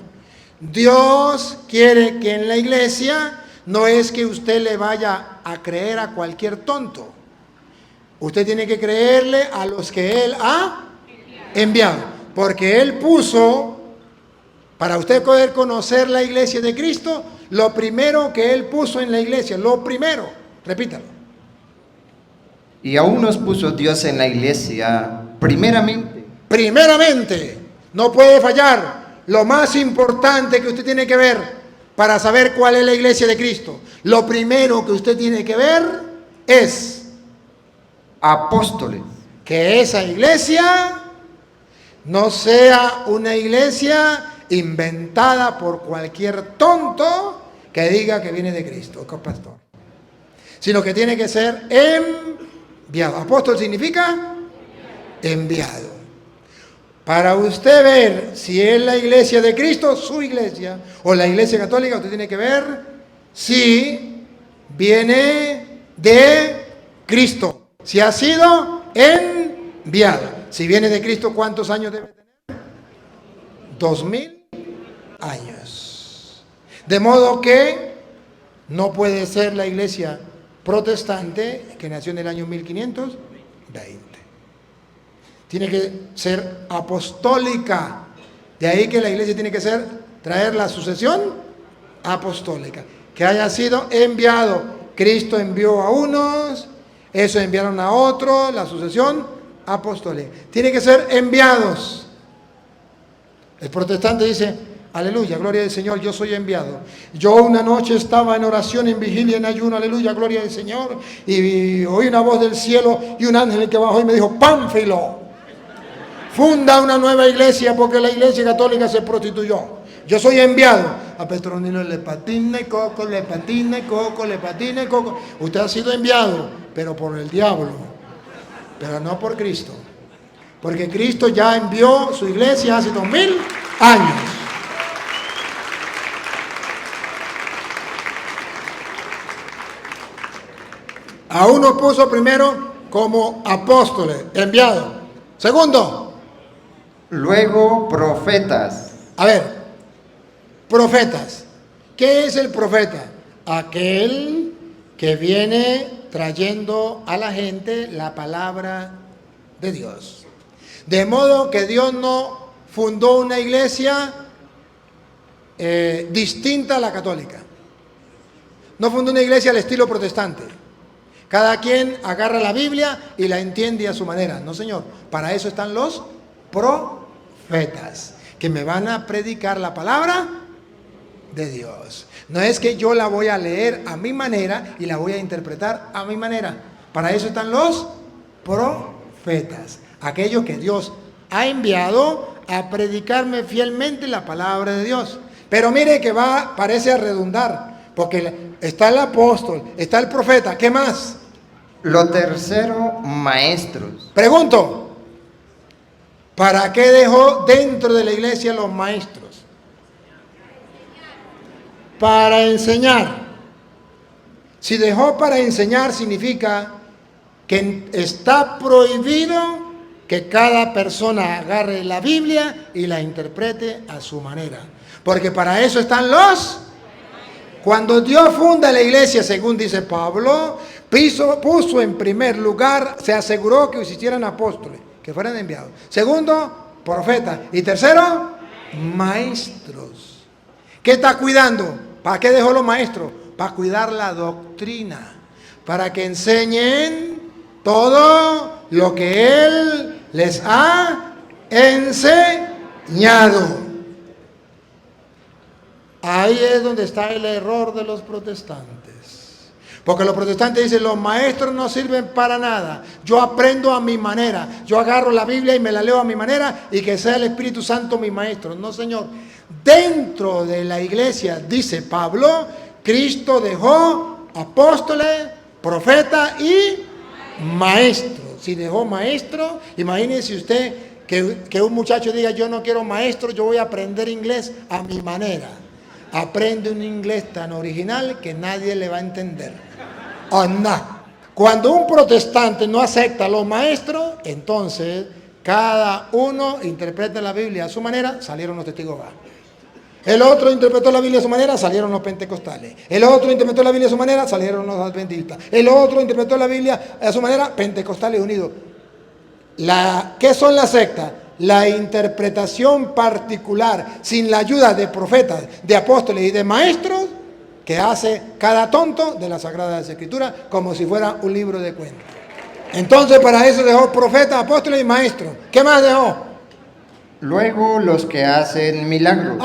Dios quiere que en la iglesia no es que usted le vaya a creer a cualquier tonto. Usted tiene que creerle a los que Él ha enviado. Porque Él puso, para usted poder conocer la iglesia de Cristo, lo primero que Él puso en la iglesia, lo primero, repítalo. Y a unos puso Dios en la iglesia, primeramente. Primeramente, no puede fallar. Lo más importante que usted tiene que ver para saber cuál es la iglesia de Cristo, lo primero que usted tiene que ver es apóstoles. Que esa iglesia no sea una iglesia inventada por cualquier tonto que diga que viene de Cristo, que es pastor, sino que tiene que ser enviado. Apóstol significa enviado. Para usted ver si es la iglesia de Cristo, su iglesia, o la iglesia católica, usted tiene que ver si viene de Cristo, si ha sido enviado. Si viene de Cristo, ¿cuántos años debe tener? 2000 años. De modo que no puede ser la iglesia protestante que nació en el año 1520. Tiene que ser apostólica. De ahí que la iglesia tiene que traer la sucesión apostólica. Que haya sido enviado. Cristo envió a unos, eso enviaron a otros, la sucesión apostólica. Tiene que ser enviados. El protestante dice, aleluya, gloria al Señor, yo soy enviado. Yo una noche estaba en oración, en vigilia, en ayuno, aleluya, gloria al Señor, y oí una voz del cielo y un ángel que bajó y me dijo, Pánfilo, funda una nueva iglesia porque la iglesia católica se prostituyó. Yo soy enviado. A Petronilo le patina y coco, le patina y coco, le patina y coco. Usted ha sido enviado, pero por el diablo, pero no por Cristo. Porque Cristo ya envió su iglesia hace 2000 años. A uno puso primero como apóstoles, enviados. Segundo, luego profetas. A ver, profetas. ¿Qué es el profeta? Aquel que viene trayendo a la gente la palabra de Dios. De modo que Dios no fundó una iglesia distinta a la católica. No fundó una iglesia al estilo protestante. Cada quien agarra la Biblia y la entiende a su manera. No, señor. Para eso están los profetas, que me van a predicar la palabra de Dios. No es que yo la voy a leer a mi manera y la voy a interpretar a mi manera. Para eso están los profetas, aquellos que Dios ha enviado a predicarme fielmente la palabra de Dios. Pero mire que parece a redundar, porque está el apóstol, está el profeta, ¿qué más? Lo tercero, maestros. Pregunto, ¿para qué dejó dentro de la iglesia los maestros? Para enseñar. Si dejó para enseñar, significa que está prohibido que cada persona agarre la Biblia y la interprete a su manera. Porque para eso están los... Cuando Dios funda la iglesia, según dice Pablo, puso en primer lugar, se aseguró que existieran apóstoles, que fueran enviados. Segundo, profetas. Y tercero, maestros. ¿Qué está cuidando? ¿Para qué dejó los maestros? Para cuidar la doctrina, para que enseñen todo lo que Él les ha enseñado. Ahí es donde está el error de los protestantes. Porque los protestantes dicen, los maestros no sirven para nada. Yo aprendo a mi manera. Yo agarro la Biblia y me la leo a mi manera y que sea el Espíritu Santo mi maestro. No, Señor. Dentro de la iglesia, dice Pablo, Cristo dejó apóstoles, profetas y maestros. Si dejó maestro, imagínese usted que un muchacho diga, yo no quiero maestro, yo voy a aprender inglés a mi manera. Aprende un inglés tan original que nadie le va a entender. Oh, no. Cuando un protestante no acepta a los maestros, entonces cada uno interpreta la Biblia a su manera, salieron los testigos de Jehová. El otro interpretó la Biblia a su manera, salieron los pentecostales. El otro interpretó la Biblia a su manera, salieron los adventistas. El otro interpretó la Biblia a su manera, pentecostales unidos. ¿Qué son las sectas? La interpretación particular, sin la ayuda de profetas, de apóstoles y de maestros, que hace cada tonto de las Sagradas Escrituras, como si fuera un libro de cuentos. Entonces, para eso dejó profetas, apóstoles y maestros. ¿Qué más dejó? Luego los que hacen milagros.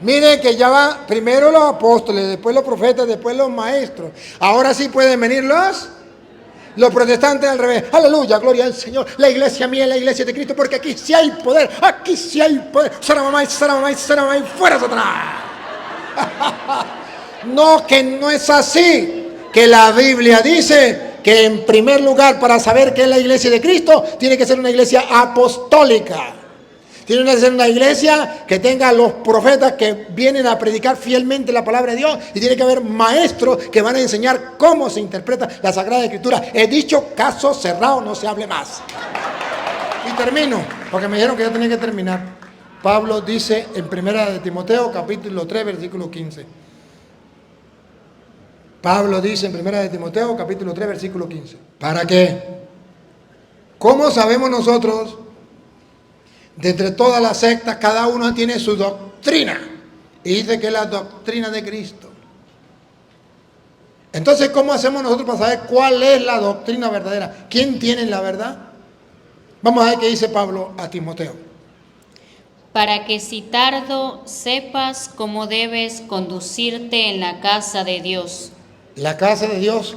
Miren que ya va primero los apóstoles, después los profetas, después los maestros. Ahora sí pueden venir los protestantes al revés. Aleluya, gloria al Señor. La iglesia mía es la iglesia de Cristo, porque aquí sí hay poder. Aquí sí hay poder. Saramamay, fuera Satanás. No, que no es así. Que la Biblia dice que en primer lugar, para saber qué es la iglesia de Cristo, tiene que ser una iglesia apostólica. Tiene que ser una iglesia que tenga los profetas que vienen a predicar fielmente la palabra de Dios, y tiene que haber maestros que van a enseñar cómo se interpreta la Sagrada Escritura. He dicho, caso cerrado, no se hable más. Y termino, porque me dijeron que ya tenía que terminar. Pablo dice en 1 de Timoteo, capítulo 3, versículo 15. Pablo dice en 1 de Timoteo, capítulo 3, versículo 15. ¿Para qué? ¿Cómo sabemos nosotros? De entre todas las sectas, cada uno tiene su doctrina. Y dice que es la doctrina de Cristo. Entonces, ¿cómo hacemos nosotros para saber cuál es la doctrina verdadera? ¿Quién tiene la verdad? Vamos a ver qué dice Pablo a Timoteo. Para que si tardo sepas cómo debes conducirte en la casa de Dios. La casa de Dios,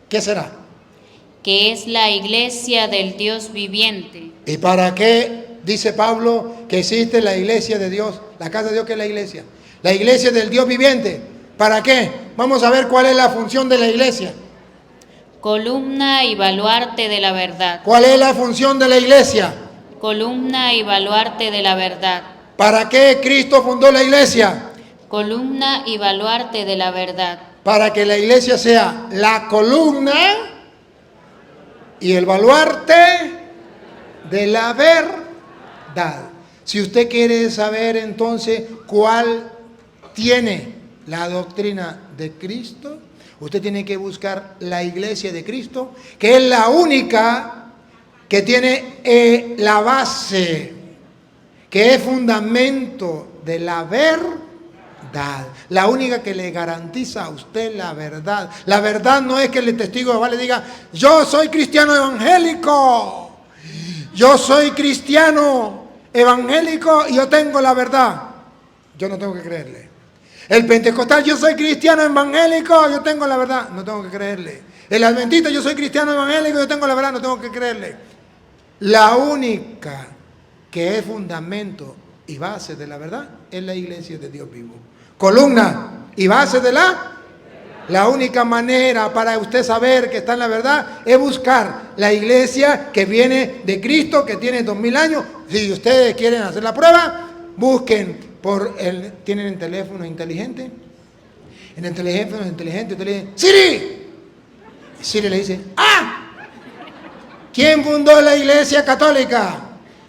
¿qué será? Que es la iglesia del Dios viviente. ¿Y para qué dice Pablo que existe la iglesia de Dios? La casa de Dios, ¿qué es la iglesia? La iglesia del Dios viviente. ¿Para qué? Vamos a ver cuál es la función de la iglesia. Columna y baluarte de la verdad. ¿Cuál es la función de la iglesia? Columna y baluarte de la verdad. ¿Para qué Cristo fundó la iglesia? Columna y baluarte de la verdad. Para que la iglesia sea la columna y el baluarte de la verdad. Si usted quiere saber entonces cuál tiene la doctrina de Cristo, usted tiene que buscar la iglesia de Cristo, que es la única que tiene la base, que es fundamento de la verdad. La única que le garantiza a usted la verdad. La verdad no es que el testigo de Jehová le diga, yo soy cristiano evangélico, yo soy cristiano evangélico y yo tengo la verdad. Yo no tengo que creerle. El pentecostal, yo soy cristiano evangélico, yo tengo la verdad. No tengo que creerle. El adventista, yo soy cristiano evangélico, yo tengo la verdad. No tengo que creerle. La única que es fundamento y base de la verdad es la iglesia de Dios vivo. Columna y base de la única manera para usted saber que está en la verdad es buscar la iglesia que viene de Cristo, que tiene 2000 años. Si ustedes quieren hacer la prueba, busquen ¿tienen el teléfono inteligente? En el teléfono inteligente usted le dice, Siri. Siri le dice, ¿quién fundó la iglesia católica?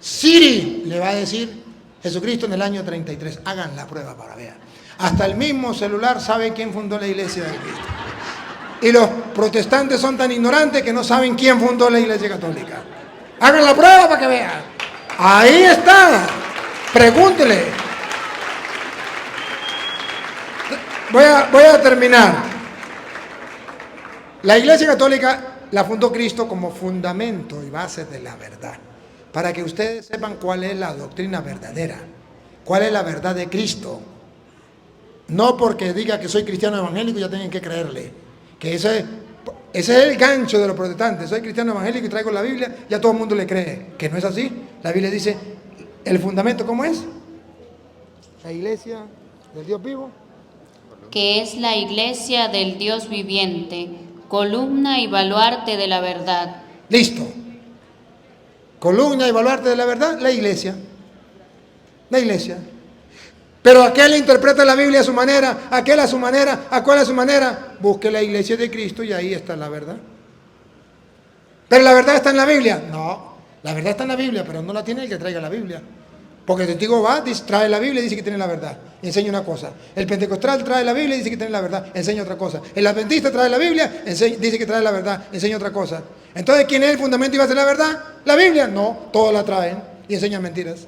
Siri le va a decir Jesucristo en el año 33. Hagan la prueba para ver. Hasta el mismo celular sabe quién fundó la iglesia de Cristo. Y los protestantes son tan ignorantes que no saben quién fundó la iglesia católica. Hagan la prueba para que vean. Ahí está. Pregúntele. Voy a terminar. La Iglesia Católica la fundó Cristo como fundamento y base de la verdad, para que ustedes sepan cuál es la doctrina verdadera, cuál es la verdad de Cristo. No porque diga que soy cristiano evangélico ya tienen que creerle, que ese es el gancho de los protestantes. Soy cristiano evangélico y traigo la Biblia, ya todo el mundo le cree, que no es así. La Biblia dice, el fundamento, ¿cómo es? La Iglesia del Dios vivo, que es la iglesia del Dios viviente, columna y baluarte de la verdad. listo. Columna y baluarte de la verdad, la Iglesia. La Iglesia. Pero aquel interpreta la Biblia a su manera, aquel a su manera, aquel a su manera. Busque la Iglesia de Cristo y ahí está la verdad. ¿Pero la verdad está en la Biblia? No, la verdad está en la Biblia, pero no la tiene el que traiga la Biblia. Porque el testigo va, trae la Biblia y dice que tiene la verdad, y enseña una cosa. El pentecostal trae la Biblia y dice que tiene la verdad, enseña otra cosa. El adventista trae la Biblia, dice que trae la verdad, enseña otra cosa. Entonces, ¿quién es el fundamento y va a ser la verdad? ¿La Biblia? No, todos la traen y enseñan mentiras.